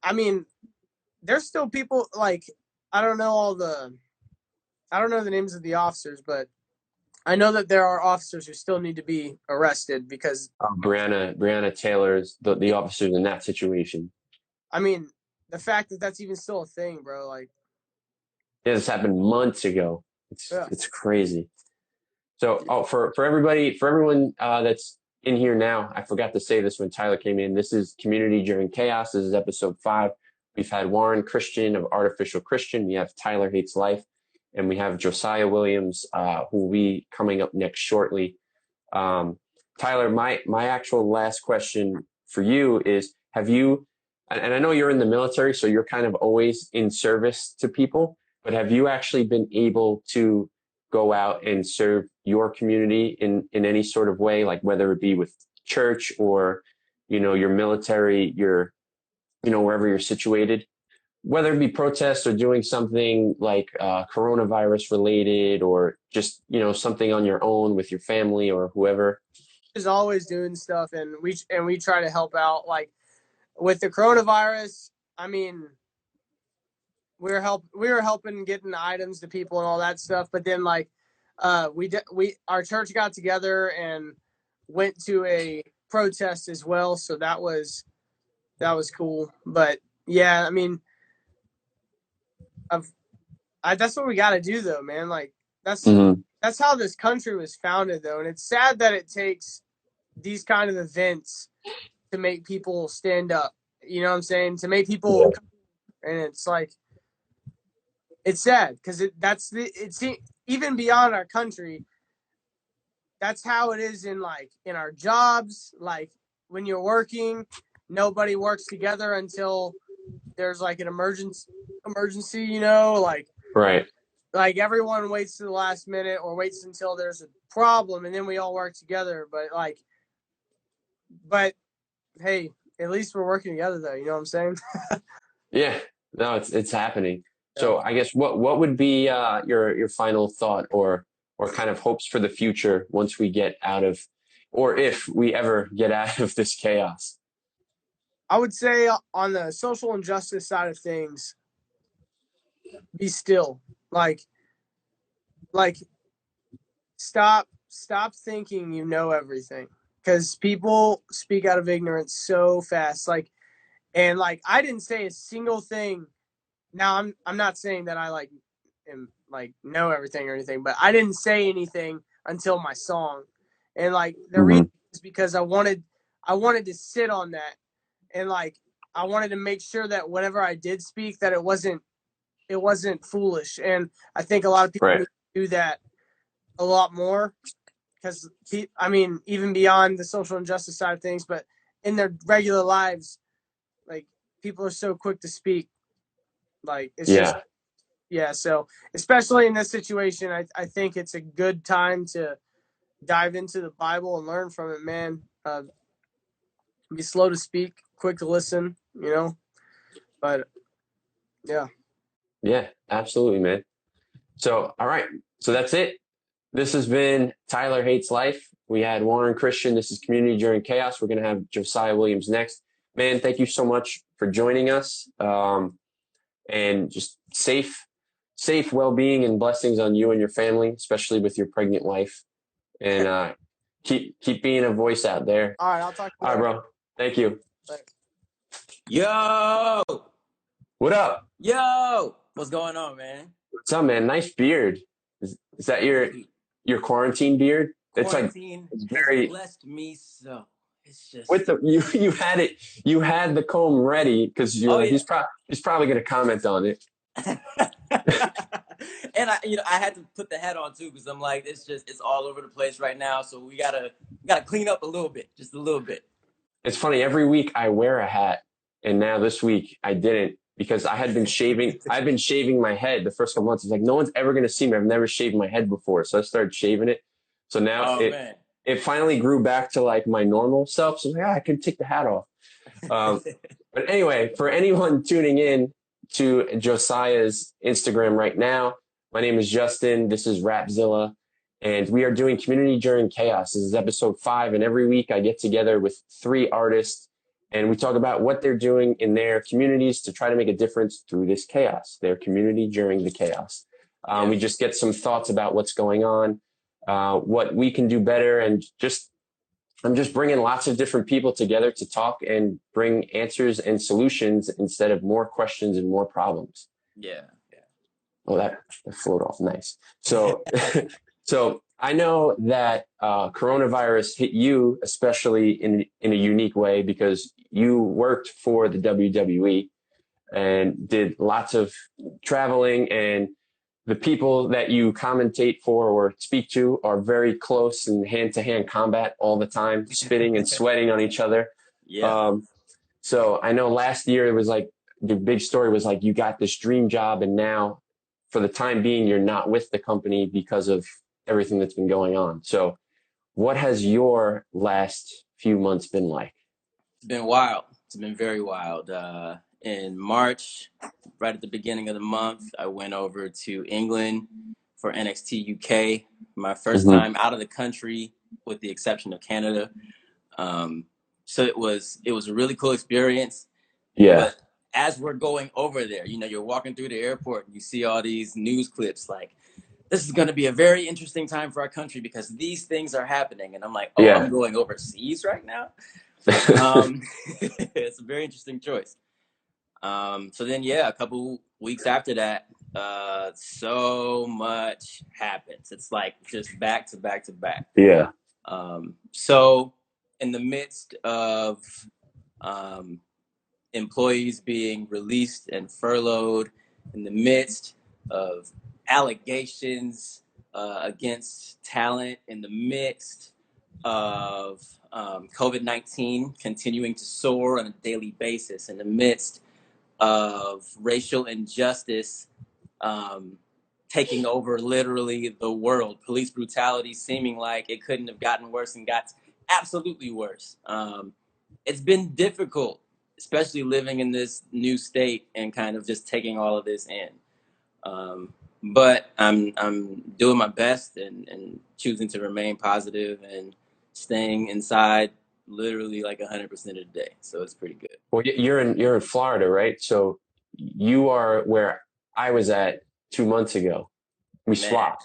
I mean, there's still people like, I don't know the names of the officers, but I know that there are officers who still need to be arrested because Breonna Taylor's the officers in that situation. I mean, the fact that that's even still a thing, bro, like, Yeah, this happened months ago. yeah. It's crazy. So, for everyone that's in here now, I forgot to say this when Tyler came in. This is Community During Chaos. This is episode 5. We've had Warren Christian of Artificial Christian. We have Tyler Hates Life, and we have Josiah Williams, who will be coming up next shortly. Tyler, my actual last question for you is: have you? And I know you're in the military, so you're kind of always in service to people. But have you actually been able to go out and serve your community in any sort of way, like whether it be with church or, your military, wherever you're situated, whether it be protests or doing something like coronavirus related or just, something on your own with your family or whoever? Is always doing stuff, and we try to help out. Like with the coronavirus, I mean, we were helping getting items to people and all that stuff. But then like, our church got together and went to a protest as well. So that was cool. But yeah, I mean, that's what we got to do though, man. Like that's how this country was founded though. And it's sad that it takes these kind of events to make people stand up. You know what I'm saying? To make people, and it's like, it's sad because it's even beyond our country. That's how it is in our jobs. Like when you're working, nobody works together until there's like an emergency, Right. Like everyone waits to the last minute or waits until there's a problem and then we all work together. But hey, at least we're working together though. You know what I'm saying? Yeah, no, it's happening. So I guess what would be your final thought or kind of hopes for the future once we get out of, or if we ever get out of this chaos? I would say on the social injustice side of things, be still. Like stop thinking you know everything, because people speak out of ignorance so fast. And I didn't say a single thing. Now I'm not saying that I am know everything or anything, but I didn't say anything until my song. And the reason is because I wanted to sit on that, and I wanted to make sure that whenever I did speak that it wasn't foolish. And I think a lot of people need to do that a lot more, because I mean, even beyond the social injustice side of things, but in their regular lives, people are so quick to speak. It's just, yeah. So especially in this situation, I think it's a good time to dive into the Bible and learn from it, man. Be slow to speak, quick to listen, but yeah. Yeah, absolutely, man. So, all right. So that's it. This has been Tyler Hates Life. We had Warren Christian. This is Community During Chaos. We're going to have Josiah Williams next. Man, thank you so much for joining us. And just safe well-being and blessings on you and your family, especially with your pregnant wife. And keep being a voice out there. All right, I'll talk to you. All right, bro. Thank you. Thanks. Yo! What up? Yo! What's going on, man? What's up, man? Nice beard. Is that your quarantine beard? Quarantine it's very blessed me so. It's just with the you had the comb ready because he's probably gonna comment on it. And I had to put the hat on too, because I'm like, it's all over the place right now. So we gotta clean up a little bit, just a little bit. It's funny, every week I wear a hat, and now this week I didn't, because I had been shaving. I've been shaving my head the first couple months. It's like, no one's ever gonna see me. I've never shaved my head before, so I started shaving it. So now it finally grew back to like my normal self. So I was like, I can take the hat off. But anyway, for anyone tuning in to Josiah's Instagram right now, My name is Justin. This is Rapzilla, and we are doing Community During Chaos. This is episode 5, and every week I get together with 3 artists, and we talk about what they're doing in their communities to try to make a difference through this chaos, their community during the chaos. We just get some thoughts about what's going on, what we can do better, and I'm just bringing lots of different people together to talk and bring answers and solutions instead of more questions and more problems. Yeah. Oh, that flowed off nice. So, so I know that coronavirus hit you especially in a unique way because you worked for the WWE and did lots of traveling, and the people that you commentate for or speak to are very close in hand-to-hand combat all the time, spitting and sweating on each other. Yeah. So I know last year it was like the big story was like you got this dream job, and now for the time being you're not with the company because of everything that's been going on. So what has your last few months been like? It's been wild. It's been very wild. In March, right at the beginning of the month, I went over to England for NXT UK. My first time out of the country, with the exception of Canada. So it was a really cool experience. Yeah. But as we're going over there, you're walking through the airport and you see all these news clips like, this is going to be a very interesting time for our country because these things are happening. And I'm like, oh, yeah. I'm going overseas right now. It's a very interesting choice. So then, a couple weeks after that, so much happens. It's like just back to back to back. Yeah. So in the midst of employees being released and furloughed, in the midst of allegations against talent, in the midst of COVID-19 continuing to soar on a daily basis, in the midst of racial injustice taking over literally the world, police brutality seeming like it couldn't have gotten worse and got absolutely worse. It's been difficult, especially living in this new state and kind of just taking all of this in. But I'm doing my best and choosing to remain positive and staying inside literally like 100% of the day. So it's pretty good. Well, you're in Florida, right? So you are where I was at 2 months ago. We swapped.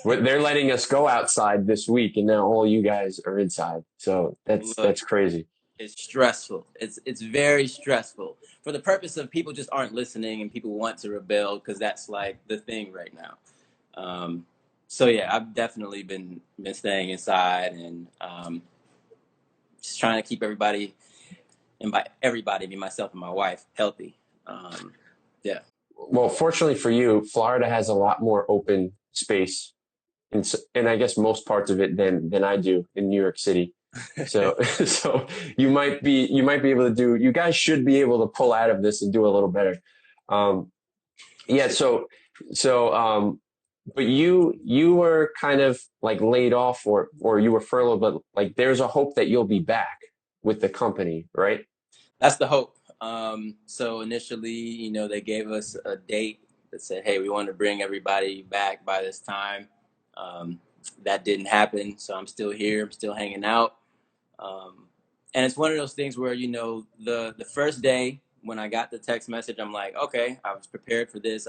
They're letting us go outside this week, and now all you guys are inside. So that's crazy. It's stressful. It's very stressful for the purpose of people just aren't listening and people want to rebel because that's like the thing right now. So yeah, I've definitely been staying inside and just trying to keep everybody, and by everybody, I mean myself and my wife, healthy. Yeah. Well, fortunately for you, Florida has a lot more open space, and I guess most parts of it than I do in New York City. So you might be able to do. You guys should be able to pull out of this and do a little better. Yeah. So but you were kind of like laid off or you were furloughed, but like there's a hope that you'll be back with the company, right? That's the hope. So initially, they gave us a date that said, hey, we want to bring everybody back by this time. That didn't happen. So I'm still here. I'm still hanging out. And it's one of those things where, the first day when I got the text message, I'm like, okay, I was prepared for this.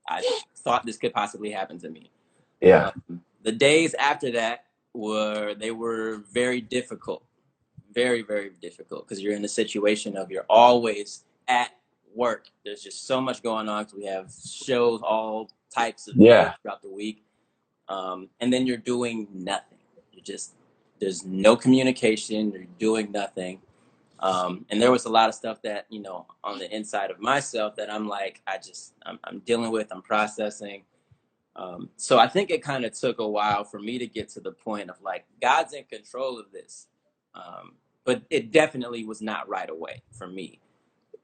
I thought this could possibly happen to me. Yeah. The days after that were very difficult. Very, very difficult because you're in a situation of you're always at work. There's just so much going on because we have shows, all types of throughout the week. And then you're doing nothing. There's no communication. You're doing nothing. And there was a lot of stuff that, on the inside of myself that I'm like, I'm dealing with, I'm processing. So I think it kind of took a while for me to get to the point of like, God's in control of this. But it definitely was not right away for me.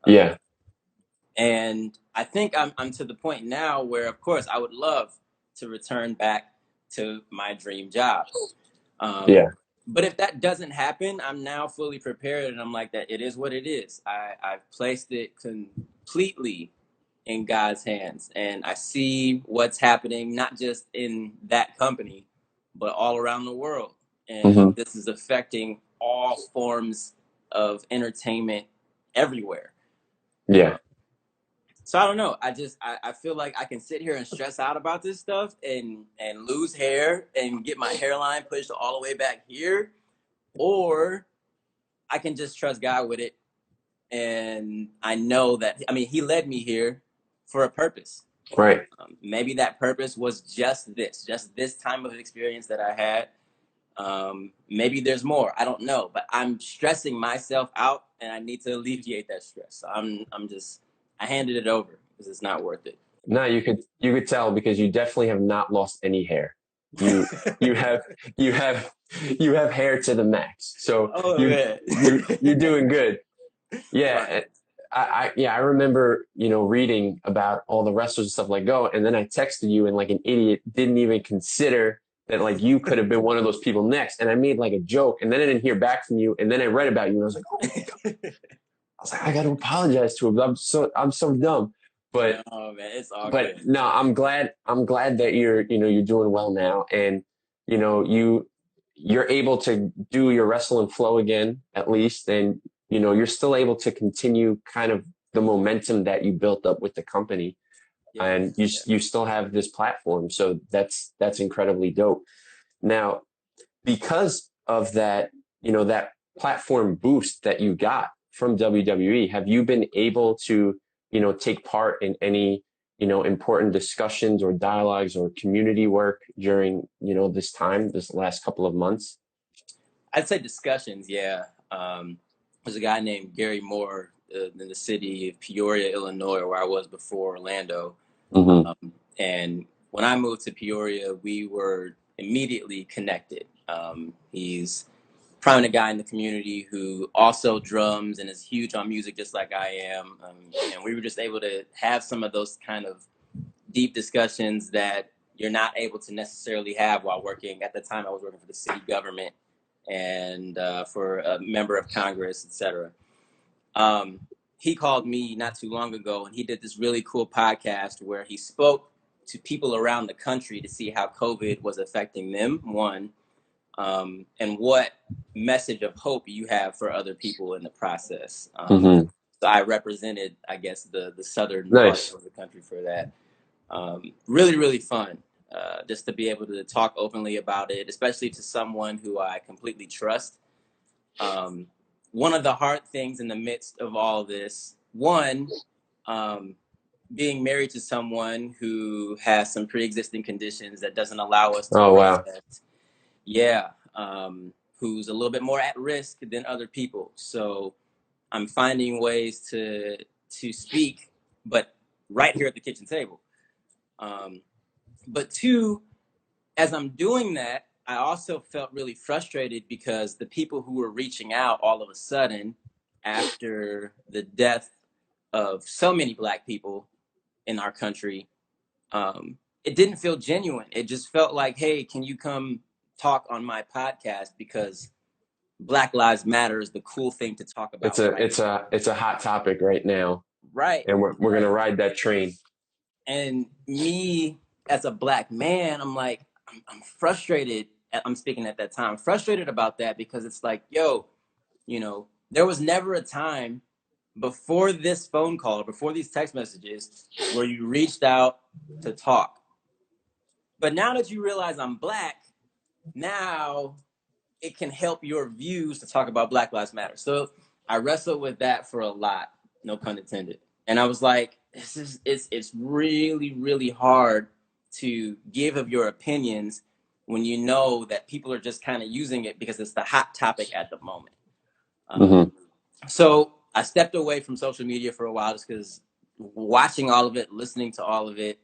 Yeah. And I think I'm to the point now where, of course, I would love to return back to my dream job. But if that doesn't happen, I'm now fully prepared, and I'm like, that it is what it is. I've placed it completely in God's hands. And I see what's happening, not just in that company, but all around the world. And this is affecting all forms of entertainment everywhere. Yeah. So I don't know. I feel like I can sit here and stress out about this stuff and lose hair and get my hairline pushed all the way back here, or I can just trust God with it. And I know that, I mean, he led me here for a purpose. Right. Maybe that purpose was just this time of experience that I had. Maybe there's more. I don't know, but I'm stressing myself out, and I need to alleviate that stress. So I handed it over because it's not worth it. No, you could tell because you definitely have not lost any hair. You have hair to the max. So you're doing good. Yeah. I remember, reading about all the wrestlers and stuff like go, and then I texted you and like an idiot didn't even consider that like you could have been one of those people next. And I made like a joke, and then I didn't hear back from you, and then I read about you and I was like, oh my God. I was like, I got to apologize to him. I'm so dumb. But no, man, it's all but good. no, I'm glad that you're doing well now, and you're able to do your wrestle and flow again at least, and you're still able to continue kind of the momentum that you built up with the company, and you still have this platform, so that's incredibly dope. Now, because of that, that platform boost that you got from WWE, have you been able to, take part in any, important discussions or dialogues or community work during, this last couple of months? I'd say discussions, yeah. There's a guy named Gary Moore in the city of Peoria, Illinois, where I was before Orlando. And when I moved to Peoria, we were immediately connected. He's a prominent guy in the community who also drums and is huge on music just like I am. And we were just able to have some of those kind of deep discussions that you're not able to necessarily have while working. At the time, I was working for the city government and for a member of Congress, etc. He called me not too long ago, and he did this really cool podcast where he spoke to people around the country to see how COVID was affecting them, one, and what message of hope you have for other people in the process. So I represented, I guess, the southern part of the country for that. Really, really fun. Just to be able to talk openly about it, especially to someone who I completely trust. One of the hard things in the midst of all this, being married to someone who has some pre-existing conditions that doesn't allow us to protest. Yeah. Who's a little bit more at risk than other people. So I'm finding ways to speak, but right here at the kitchen table. But two, as I'm doing that, I also felt really frustrated because the people who were reaching out all of a sudden after the death of so many Black people in our country, it didn't feel genuine. It just felt like, hey, can you come talk on my podcast because Black Lives Matter is the cool thing to talk about. It's a hot topic right now. Right. And we're going to ride that train. And me as a Black man, I'm like, I'm frustrated. I'm speaking at that time, frustrated about that because it's like, yo, there was never a time before this phone call, before these text messages where you reached out to talk. But now that you realize I'm Black, now it can help your views to talk about Black Lives Matter. So I wrestled with that for a lot, no pun intended. And I was like, it's really, really hard to give of your opinions when you know that people are just kind of using it because it's the hot topic at the moment. So I stepped away from social media for a while just because watching all of it, listening to all of it,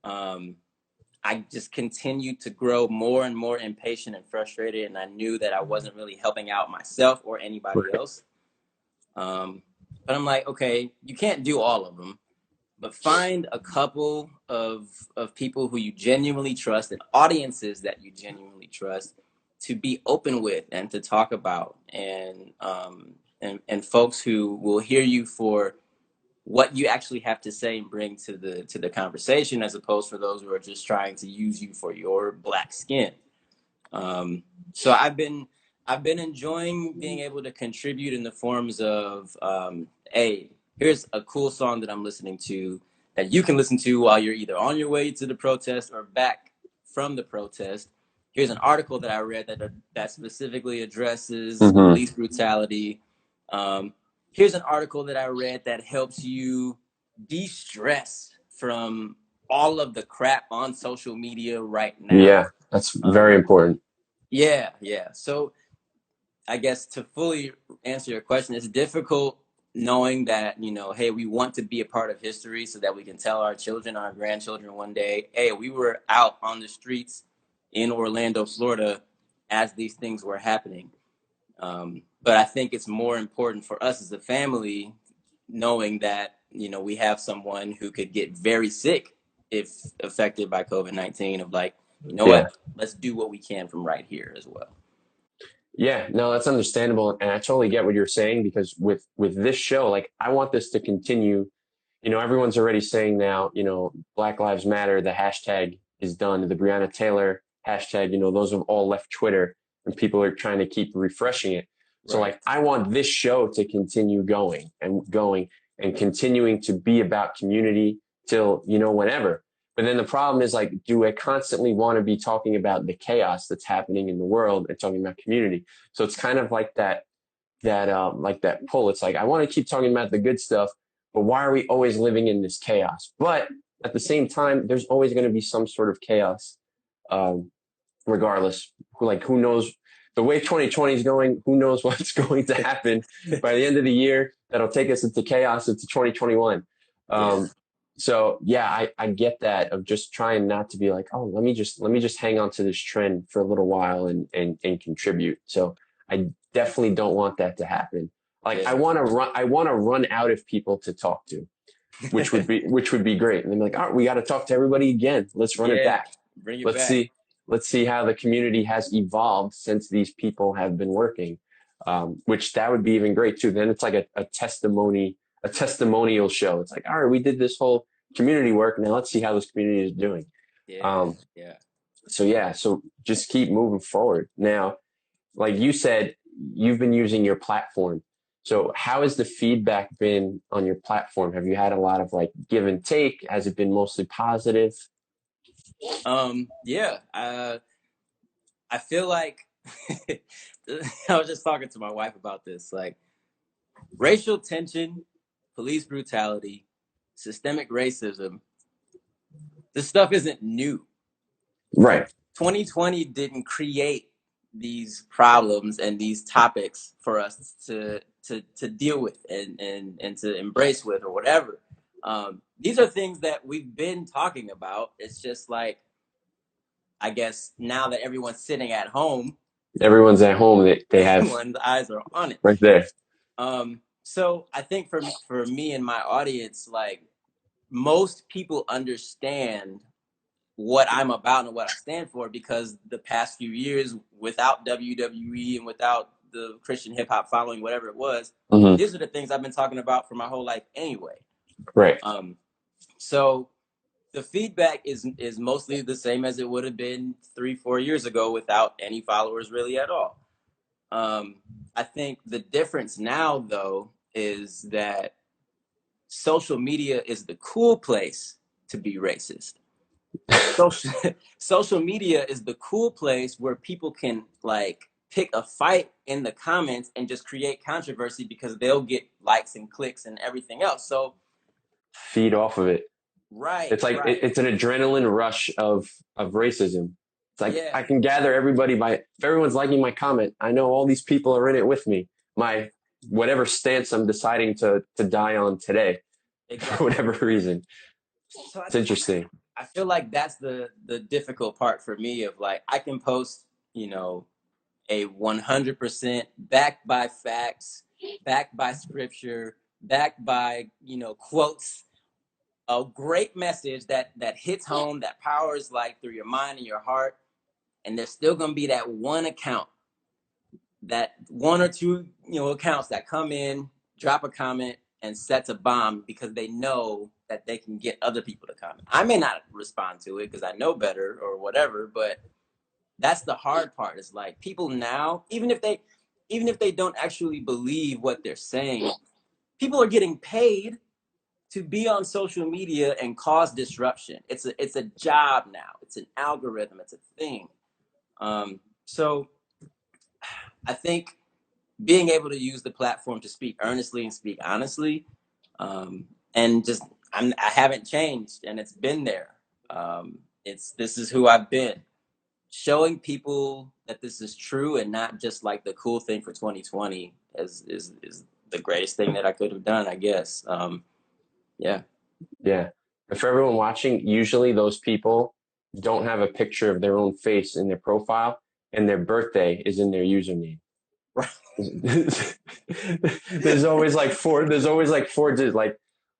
I just continued to grow more and more impatient and frustrated, and I knew that I wasn't really helping out myself or anybody else. But I'm like, okay, you can't do all of them, but find a couple of people who you genuinely trust and audiences that you genuinely trust to be open with and to talk about, and folks who will hear you for what you actually have to say and bring to the conversation, as opposed for those who are just trying to use you for your black skin. So I've been enjoying being able to contribute in the forms of, hey, here's a cool song that I'm listening to that you can listen to while you're either on your way to the protest or back from the protest. Here's an article that I read that specifically addresses police brutality. Here's an article that I read that helps you de-stress from all of the crap on social media right now. Yeah, that's very important. Yeah. So I guess to fully answer your question, it's difficult knowing that, hey, we want to be a part of history so that we can tell our children, our grandchildren one day, hey, we were out on the streets in Orlando, Florida, as these things were happening. But I think it's more important for us as a family, knowing that, we have someone who could get very sick if affected by COVID-19, of like, what, let's do what we can from right here as well. Yeah, no, that's understandable. And I totally get what you're saying, because with this show, like, I want this to continue. Everyone's already saying now, Black Lives Matter, the hashtag is done. The Breonna Taylor hashtag, those have all left Twitter, and people are trying to keep refreshing it. So like, I want this show to continue going and continuing to be about community till, whenever. But then the problem is, like, do I constantly want to be talking about the chaos that's happening in the world and talking about community? So it's kind of like that pull. It's like, I want to keep talking about the good stuff, but why are we always living in this chaos? But at the same time, there's always going to be some sort of chaos, regardless. Like, who knows? The way 2020 is going, who knows what's going to happen by the end of the year? That'll take us into chaos into 2021. So yeah, I get that, of just trying not to be like, oh, let me just hang on to this trend for a little while and contribute. So I definitely don't want that to happen. Like, I want to run out of people to talk to, which would be great. And then, like, all right, we got to talk to everybody again. Let's run it back. Bring it back. Let's see how the community has evolved since these people have been working. Which that would be even great too. Then it's like a testimonial show. It's like, all right, we did this whole community work. Now let's see how this community is doing. So just keep moving forward. Now, like you said, you've been using your platform. So how has the feedback been on your platform? Have you had a lot of, like, give and take? Has it been mostly positive? I feel like I was just talking to my wife about this, like, racial tension, police brutality, systemic racism. This stuff isn't new. Right. 2020 didn't create these problems and these topics for us to deal with and to embrace with, or whatever. These are things that we've been talking about. It's just like, I guess now that everyone's sitting at home, everyone's at home, they have, everyone's eyes are on it right there. So I think for me and my audience, like, most people understand what I'm about and what I stand for, because the past few years, without WWE and without the Christian hip hop following, whatever it was, these are the things I've been talking about for my whole life anyway. Right. So the feedback is mostly the same as it would have been 3-4 years ago without any followers really at all. I think the difference now, though, is that social media is the cool place to be racist. Social media is the cool place where people can, like, pick a fight in the comments and just create controversy because they'll get likes and clicks and everything else. So feed off of it. Right. It's like, it's an adrenaline rush of racism. It's like, I can gather everybody if everyone's liking my comment, I know all these people are in it with me. My whatever stance I'm deciding to die on today, for whatever reason. So it's interesting. I feel like that's the difficult part for me, of like, I can post, a 100% backed by facts, backed by scripture, backed by, quotes, a great message that hits home, that powers, like, through your mind and your heart. And there's still going to be that one account, that one or two, accounts that come in, drop a comment, and sets a bomb because they know that they can get other people to comment. I may not respond to it because I know better or whatever, but that's the hard part. Is like people now, even if they don't actually believe what they're saying, people are getting paid to be on social media and cause disruption. It's a job now. It's an algorithm. It's a thing. So I think being able to use the platform to speak earnestly and speak honestly, and just I haven't changed, and it's been there. This is who I've been. Showing people that this is true and not just like the cool thing for 2020 is the greatest thing that I could have done, I guess. Yeah. Yeah. And for everyone watching, usually those people don't have a picture of their own face in their profile, and their birthday is in their username. There's always like four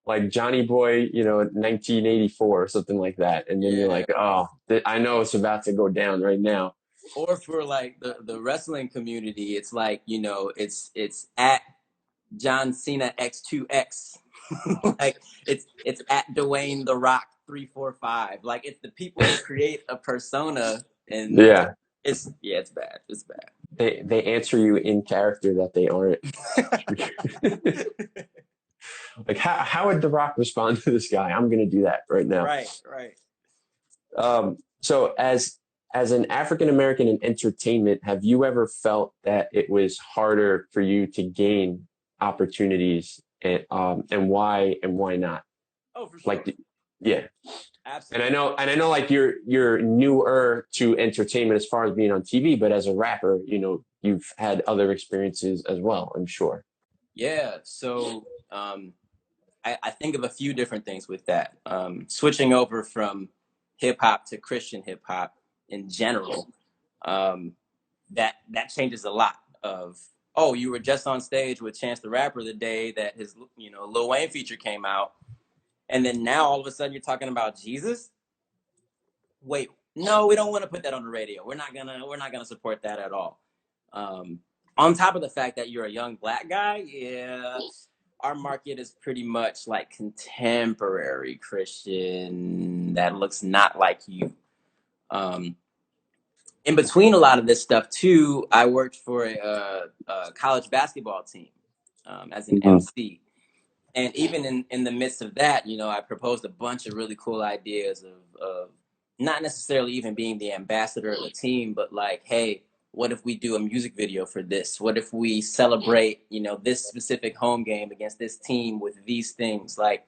like Johnny Boy, 1984 or something like that. And then you're like, oh, I know it's about to go down right now. Or for like the wrestling community, it's like, it's at John Cena X2X. Like it's at Dwayne The Rock 345. Like it's the people who create a persona, and it's bad. It's bad. They answer you in character that they aren't. Like how would The Rock respond to this guy? I'm gonna do that right now. Right. So as an African American in entertainment, have you ever felt that it was harder for you to gain opportunities, and why not? Oh, for sure. Like, yeah. Absolutely. And I know like you're newer to entertainment as far as being on TV, but as a rapper, you've had other experiences as well, I'm sure. Yeah. So I think of a few different things with that. Switching over from hip hop to Christian hip hop in general, that changes a lot. You were just on stage with Chance the Rapper the day that his Lil Wayne feature came out, and then now all of a sudden you're talking about Jesus. Wait, no, we don't want to put that on the radio. We're not gonna support that at all. On top of the fact that you're a young Black guy, our market is pretty much like contemporary Christian that looks not like you. In between a lot of this stuff too, I worked for a college basketball team as an MC. And even in the midst of that, I proposed a bunch of really cool ideas of not necessarily even being the ambassador of the team, but like, hey, what if we do a music video for this? What if we celebrate, this specific home game against this team with these things? Like,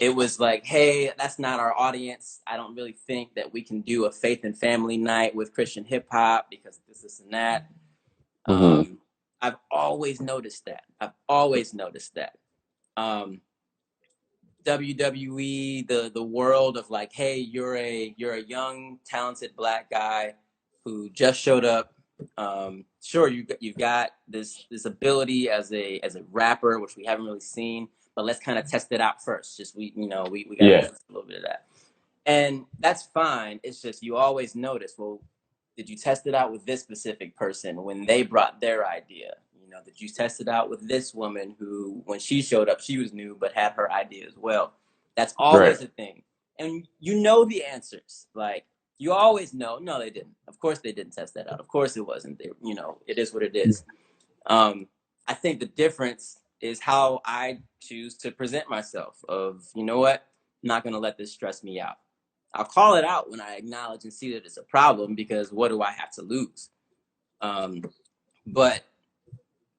it was like, hey, that's not our audience. I don't really think that we can do a faith and family night with Christian hip hop because this and that. I've always noticed that. WWE, the world of like, hey, you're a young, talented Black guy who just showed up. Sure, you've got this ability as a rapper, which we haven't really seen, but let's kind of test it out first. Just we got a little bit of that, and that's fine. It's just you always notice. Well, did you test it out with this specific person when they brought their idea? Did you test it out with this woman who, when she showed up, she was new but had her idea as well? That's always a thing, and the answers. Like, you always know, no, they didn't. Of course they didn't test that out. Of course it wasn't. It is what it is. I think the difference is how I choose to present myself of, you know what? I'm not going to let this stress me out. I'll call it out when I acknowledge and see that it's a problem, because what do I have to lose? But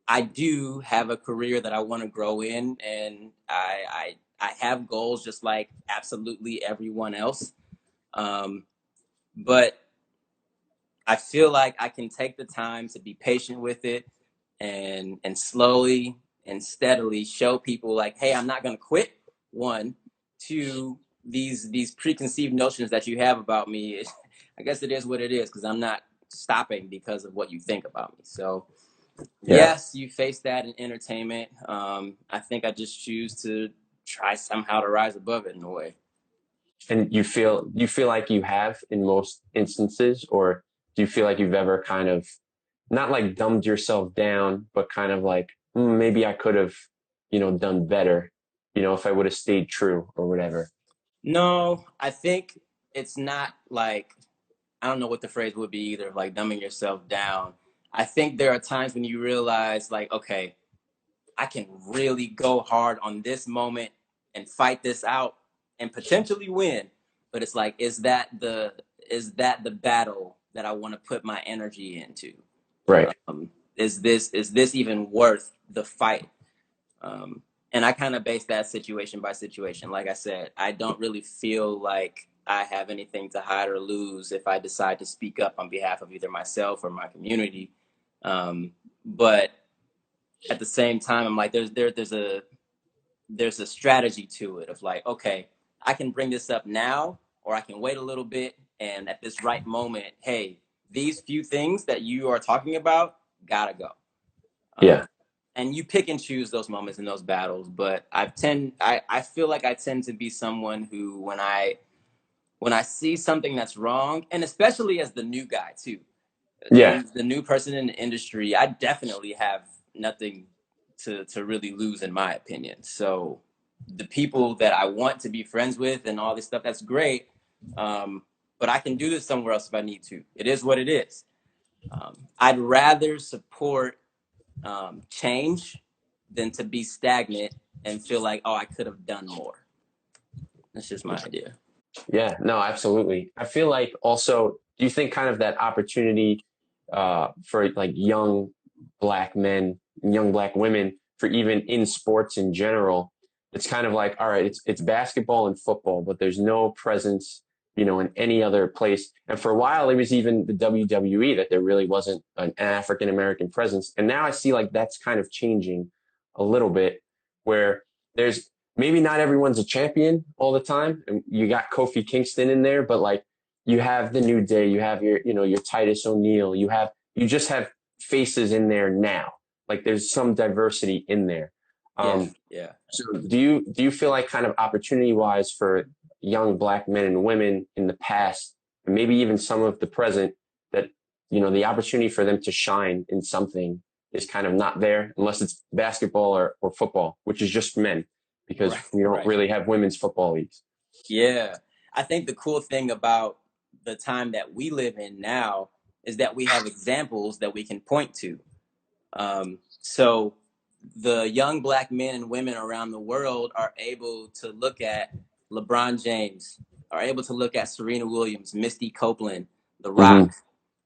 I do have a career that I want to grow in, and I have goals just like absolutely everyone else. But I feel like I can take the time to be patient with it and slowly and steadily show people like, hey, I'm not going to quit. One, two, these preconceived notions that you have about me, I guess it is what it is, because I'm not stopping because of what you think about me. So yes, you face that in entertainment. I think I just choose to try somehow to rise above it in a way. And you feel like you have in most instances, or do you feel like you've ever kind of not like dumbed yourself down, but kind of like, maybe I could have, done better, if I would have stayed true or whatever? No, I think it's not like, I don't know what the phrase would be either, like dumbing yourself down. I think there are times when you realize, like, okay, I can really go hard on this moment and fight this out and potentially win. But it's like, is that the battle that I want to put my energy into? Right. Is this even worth the fight? Um, and I kind of base that situation by situation. Like I said, I don't really feel like I have anything to hide or lose if I decide to speak up on behalf of either myself or my community. But at the same time, I'm like, there's a strategy to it of like, okay, I can bring this up now, or I can wait a little bit, and at this right moment, hey, these few things that you are talking about gotta go. Yeah. And you pick and choose those moments in those battles, but I feel like I tend to be someone who, when I see something that's wrong, and especially as the new guy too, Yeah. the new person in the industry, I definitely have nothing to really lose, in my opinion. So the people that I want to be friends with and all this stuff, that's great. But I can do this somewhere else if I need to. It is what it is. I'd rather support change than to be stagnant and feel like, oh, I could have done more. That's just my idea. Yeah, no, absolutely. I feel like also, do you think kind of that opportunity for like young black men, young black women, for even in sports in general, it's kind of like, all right, it's basketball and football, but there's no presence, in any other place. And for a while, it was even the WWE that there really wasn't an African American presence. And now I see like that's kind of changing a little bit, where there's maybe not everyone's a champion all the time. And you got Kofi Kingston in there, but like you have the New Day, you have your Titus O'Neil, you just have faces in there now. Like there's some diversity in there. Yeah. So do you feel like kind of opportunity wise for young black men and women in the past, and maybe even some of the present, that, the opportunity for them to shine in something is kind of not there unless it's basketball or football, which is just for men, because we don't really have women's football leagues. Yeah. I think the cool thing about the time that we live in now is that we have examples that we can point to. So the young black men and women around the world are able to look at LeBron James, are able to look at Serena Williams, Misty Copeland, The Rock,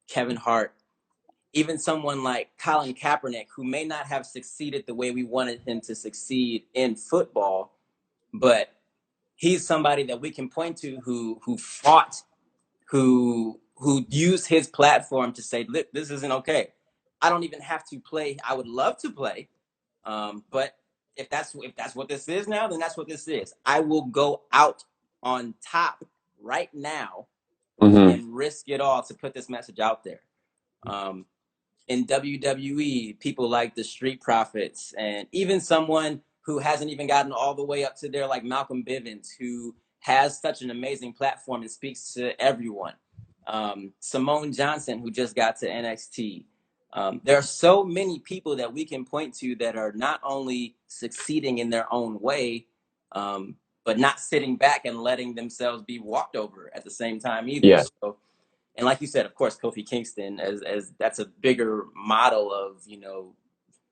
Kevin Hart, even someone like Colin Kaepernick, who may not have succeeded the way we wanted him to succeed in football, but he's somebody that we can point to who fought, who used his platform to say, look, this isn't okay. I don't even have to play. I would love to play, but if that's what this is now, then that's what this is. I will go out on top right now and risk it all to put this message out there. In WWE, people like the Street Profits, and even someone who hasn't even gotten all the way up to there, like Malcolm Bivens, who has such an amazing platform and speaks to everyone. Simone Johnson, who just got to NXT. There are so many people that we can point to that are not only succeeding in their own way, but not sitting back and letting themselves be walked over at the same time either. Yeah. So, and like you said, of course, Kofi Kingston, as that's a bigger model of,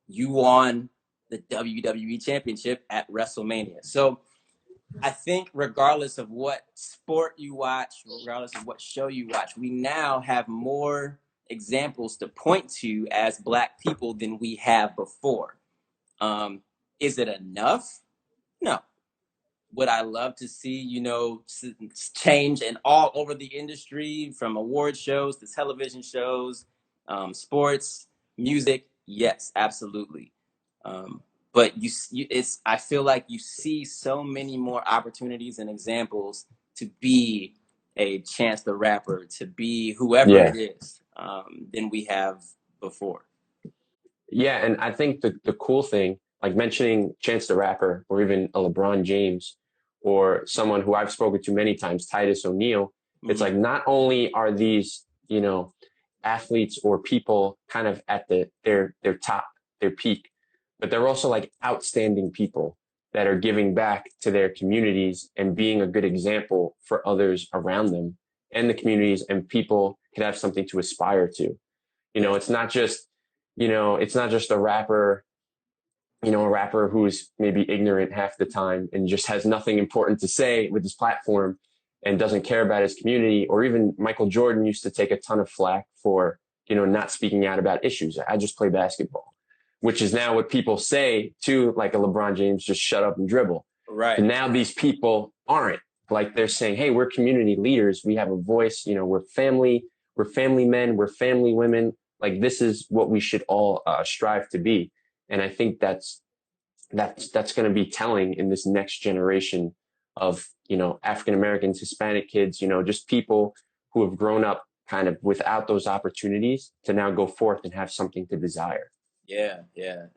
you won the WWE Championship at WrestleMania. So I think regardless of what sport you watch, regardless of what show you watch, we now have more examples to point to as Black people than we have before. Is it enough? No. Would I love to see, change and all over the industry, from award shows to television shows, sports, music? Yes, absolutely. But I feel like you see so many more opportunities and examples to be a Chance the Rapper, to be whoever it is, than we have before. Yeah, and I think the cool thing, like mentioning Chance the Rapper, or even a LeBron James, or someone who I've spoken to many times, Titus O'Neil, it's like not only are these, athletes or people kind of at their top, their peak, but they're also like outstanding people that are giving back to their communities and being a good example for others around them and the communities, and people can have something to aspire to. It's not just, it's not just a rapper, a rapper who's maybe ignorant half the time and just has nothing important to say with his platform and doesn't care about his community. Or even Michael Jordan used to take a ton of flack for, not speaking out about issues. I just play basketball, which is now what people say to like a LeBron James, just shut up and dribble. Right. And now these people aren't. Like, they're saying, hey, we're community leaders. We have a voice, we're family men, we're family women. Like, this is what we should all strive to be. And I think that's going to be telling in this next generation of, African Americans, Hispanic kids, just people who have grown up kind of without those opportunities to now go forth and have something to desire. Yeah.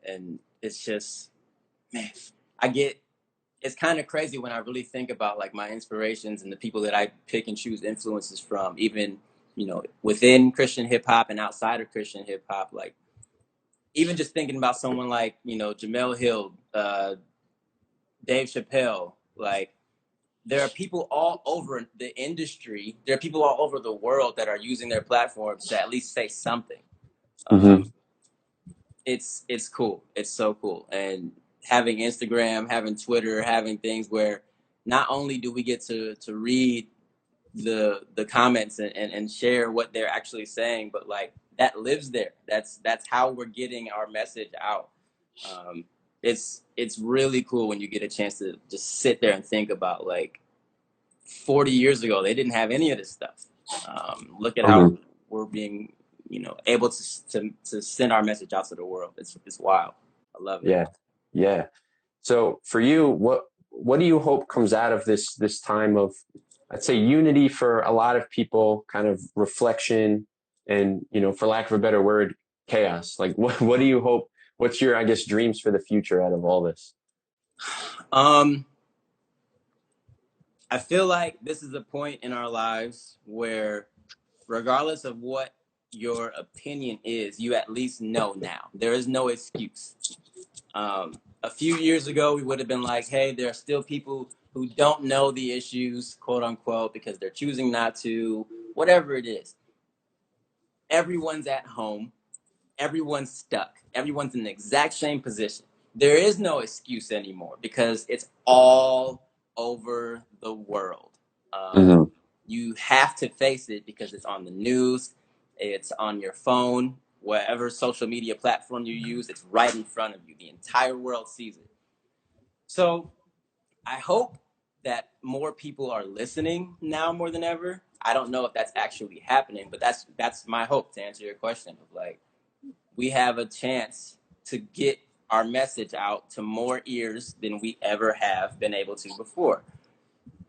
And it's just, man, it's kind of crazy when I really think about like my inspirations and the people that I pick and choose influences from, even, within Christian hip hop and outside of Christian hip hop. Like, even just thinking about someone like, Jamel Hill, Dave Chappelle, like, there are people all over the industry. There are people all over the world that are using their platforms to at least say something. It's cool. It's so cool. And having Instagram, having Twitter, having things where not only do we get to read the comments and share what they're actually saying, but like that lives there. That's how we're getting our message out. It's really cool when you get a chance to just sit there and think about, like, 40 years ago, they didn't have any of this stuff. Look at how we're being, able to send our message out to the world. It's wild. I love it. Yeah. So for you, what do you hope comes out of this time of, I'd say, unity for a lot of people, kind of reflection, and, for lack of a better word, chaos? Like, what do you hope? What's your, I guess, dreams for the future out of all this? I feel like this is a point in our lives where, regardless of what your opinion is, you at least know now. There is no excuse. A few years ago, we would have been like, hey, there are still people who don't know the issues, quote unquote, because they're choosing not to, whatever it is. Everyone's at home. Everyone's stuck. Everyone's in the exact same position. There is no excuse anymore because it's all over the world. You have to face it because it's on the news. It's on your phone. Whatever social media platform you use, it's right in front of you. The entire world sees it. So I hope that more people are listening now more than ever. I don't know if that's actually happening, but that's my hope, to answer your question. Of like, we have a chance to get our message out to more ears than we ever have been able to before.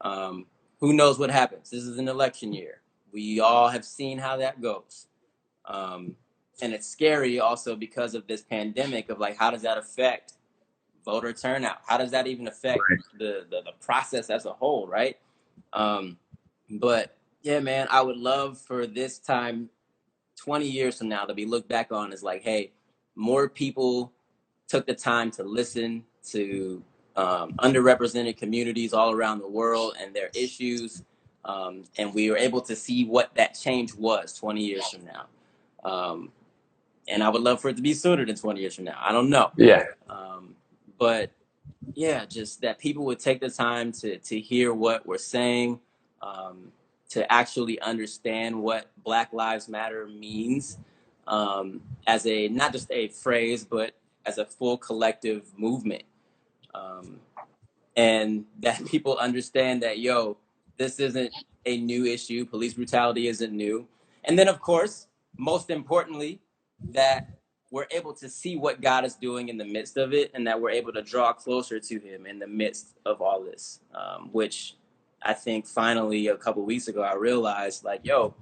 Who knows what happens? This is an election year. We all have seen how that goes. And it's scary also because of this pandemic of like, how does that affect voter turnout? How does that even affect the process as a whole, right? But yeah, man, I would love for this time 20 years from now to be looked back on as like, hey, more people took the time to listen to underrepresented communities all around the world and their issues. And we were able to see what that change was 20 years from now. And I would love for it to be sooner than 20 years from now. I don't know. Yeah. But yeah, just that people would take the time to hear what we're saying, to actually understand what Black Lives Matter means, as a, not just a phrase, but as a full collective movement. And that people understand that, yo, this isn't a new issue. Police brutality isn't new. And then, of course, most importantly, that we're able to see what God is doing in the midst of it, and that we're able to draw closer to him in the midst of all this, which I think finally a couple of weeks ago, I realized, like, yo,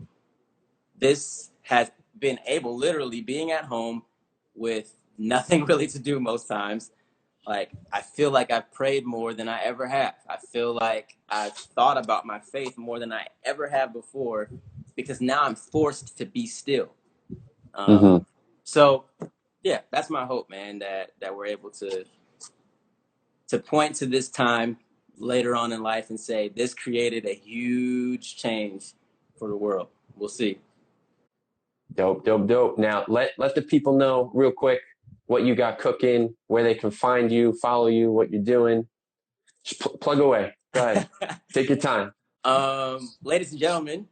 this has been able, literally being at home with nothing really to do most times. Like, I feel like I've prayed more than I ever have. I feel like I've thought about my faith more than I ever have before, because now I'm forced to be still. So Yeah, that's my hope, man, that we're able to point to this time later on in life and say this created a huge change for the world. We'll see. Dope, dope, dope. Now let the people know real quick what you got cooking, where they can find you, follow you, what you're doing. Just plug away. Go ahead. Take your time. Ladies and gentlemen,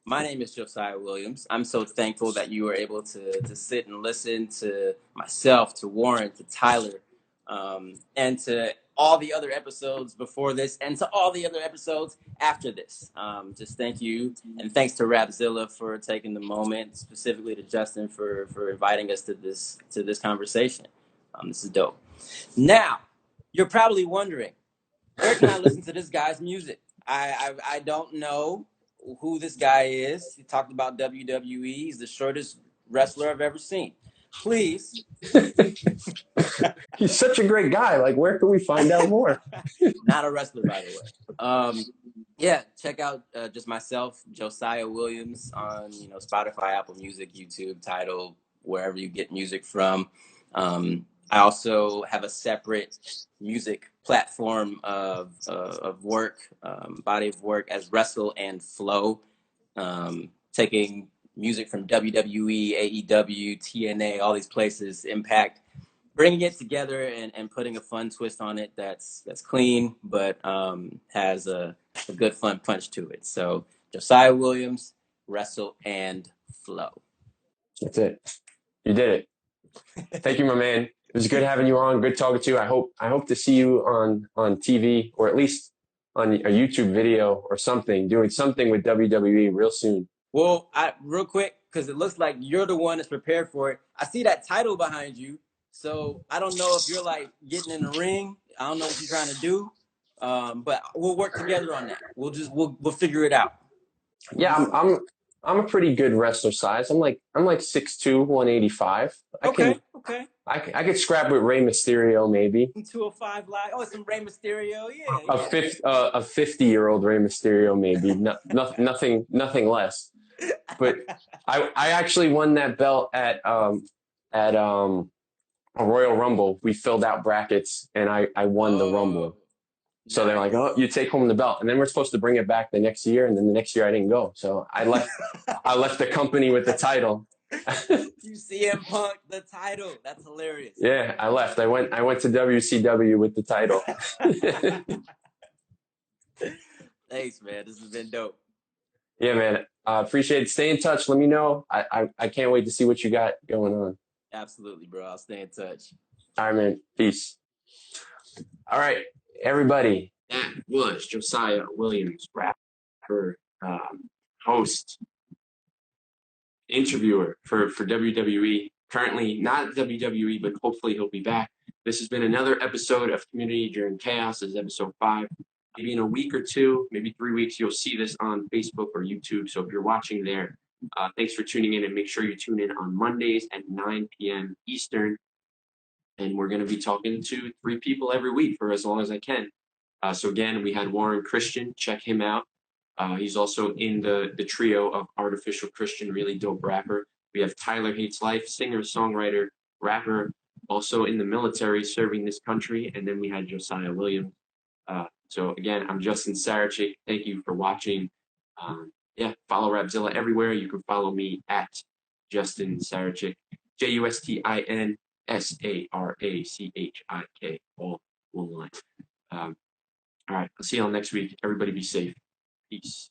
my name is Josiah Williams. I'm so thankful that you were able to sit and listen to myself, to Warren, to Tyler, and to all the other episodes before this, and to all the other episodes after this. Just thank you, and thanks to Rapzilla for taking the moment, specifically to Justin for inviting us to this conversation. This is dope. Now, you're probably wondering, where can I listen to this guy's music? I don't know who this guy is. He talked about WWE. He's the shortest wrestler I've ever seen. Please. He's such a great guy. Like, where can we find out more? Not a wrestler, by the way. Yeah, check out just myself, Josiah Williams, on Spotify, Apple Music, YouTube, Tidal, wherever you get music from. I also have a separate music platform of work, body of work as Wrestle and Flow, taking music from WWE, AEW, TNA, all these places, Impact, bringing it together and putting a fun twist on it that's clean, but has a good fun punch to it. So Josiah Williams, Wrestle and Flow. That's it. You did it. Thank you, my man. It was good having you on. Good talking to you. I hope to see you on TV, or at least on a YouTube video or something, doing something with WWE real soon. Well, real quick, because it looks like you're the one that's prepared for it. I see that title behind you. So I don't know if you're like getting in the ring. I don't know what you're trying to do. But we'll work together on that. We'll figure it out. Yeah, I'm a pretty good wrestler size. I'm like 6'2", 185. Okay. I could scrap with Rey Mysterio maybe. 205 live. Oh, some Rey Mysterio. Yeah. A 50-year-old Rey Mysterio maybe. Nothing less. But I actually won that belt at a Royal Rumble. We filled out brackets and I won the Rumble. So nice. They're like, oh, you take home the belt. And then we're supposed to bring it back the next year. And then the next year I didn't go. So I left the company with the title. You CM Punk the title. That's hilarious. Yeah, I left. I went to WCW with the title. Thanks, man. This has been dope. Yeah, man. Appreciate it. Stay in touch. Let me know. I can't wait to see what you got going on. Absolutely, bro. I'll stay in touch. All right, man. Peace. All right, everybody. That was Josiah Williams, rapper, host, interviewer for WWE. Currently not at WWE, but hopefully he'll be back. This has been another episode of Community During Chaos. This is episode 5. Maybe in a week or 2, maybe 3 weeks, you'll see this on Facebook or YouTube. So if you're watching there, thanks for tuning in, and make sure you tune in on Mondays at 9 p.m. Eastern. And we're going to be talking to 3 people every week for as long as I can. So again, we had Warren Christian. Check him out. He's also in the trio of Artificial Christian, really dope rapper. We have Tyler Hates Life, singer, songwriter, rapper, also in the military, serving this country. And then we had Josiah Williams. So again, I'm Justin Sarachik. Thank you for watching. Follow Rapzilla everywhere. You can follow me at Justin Sarachik, JUSTIN SARACHIK, all one line. All right, I'll see y'all next week. Everybody be safe. Peace.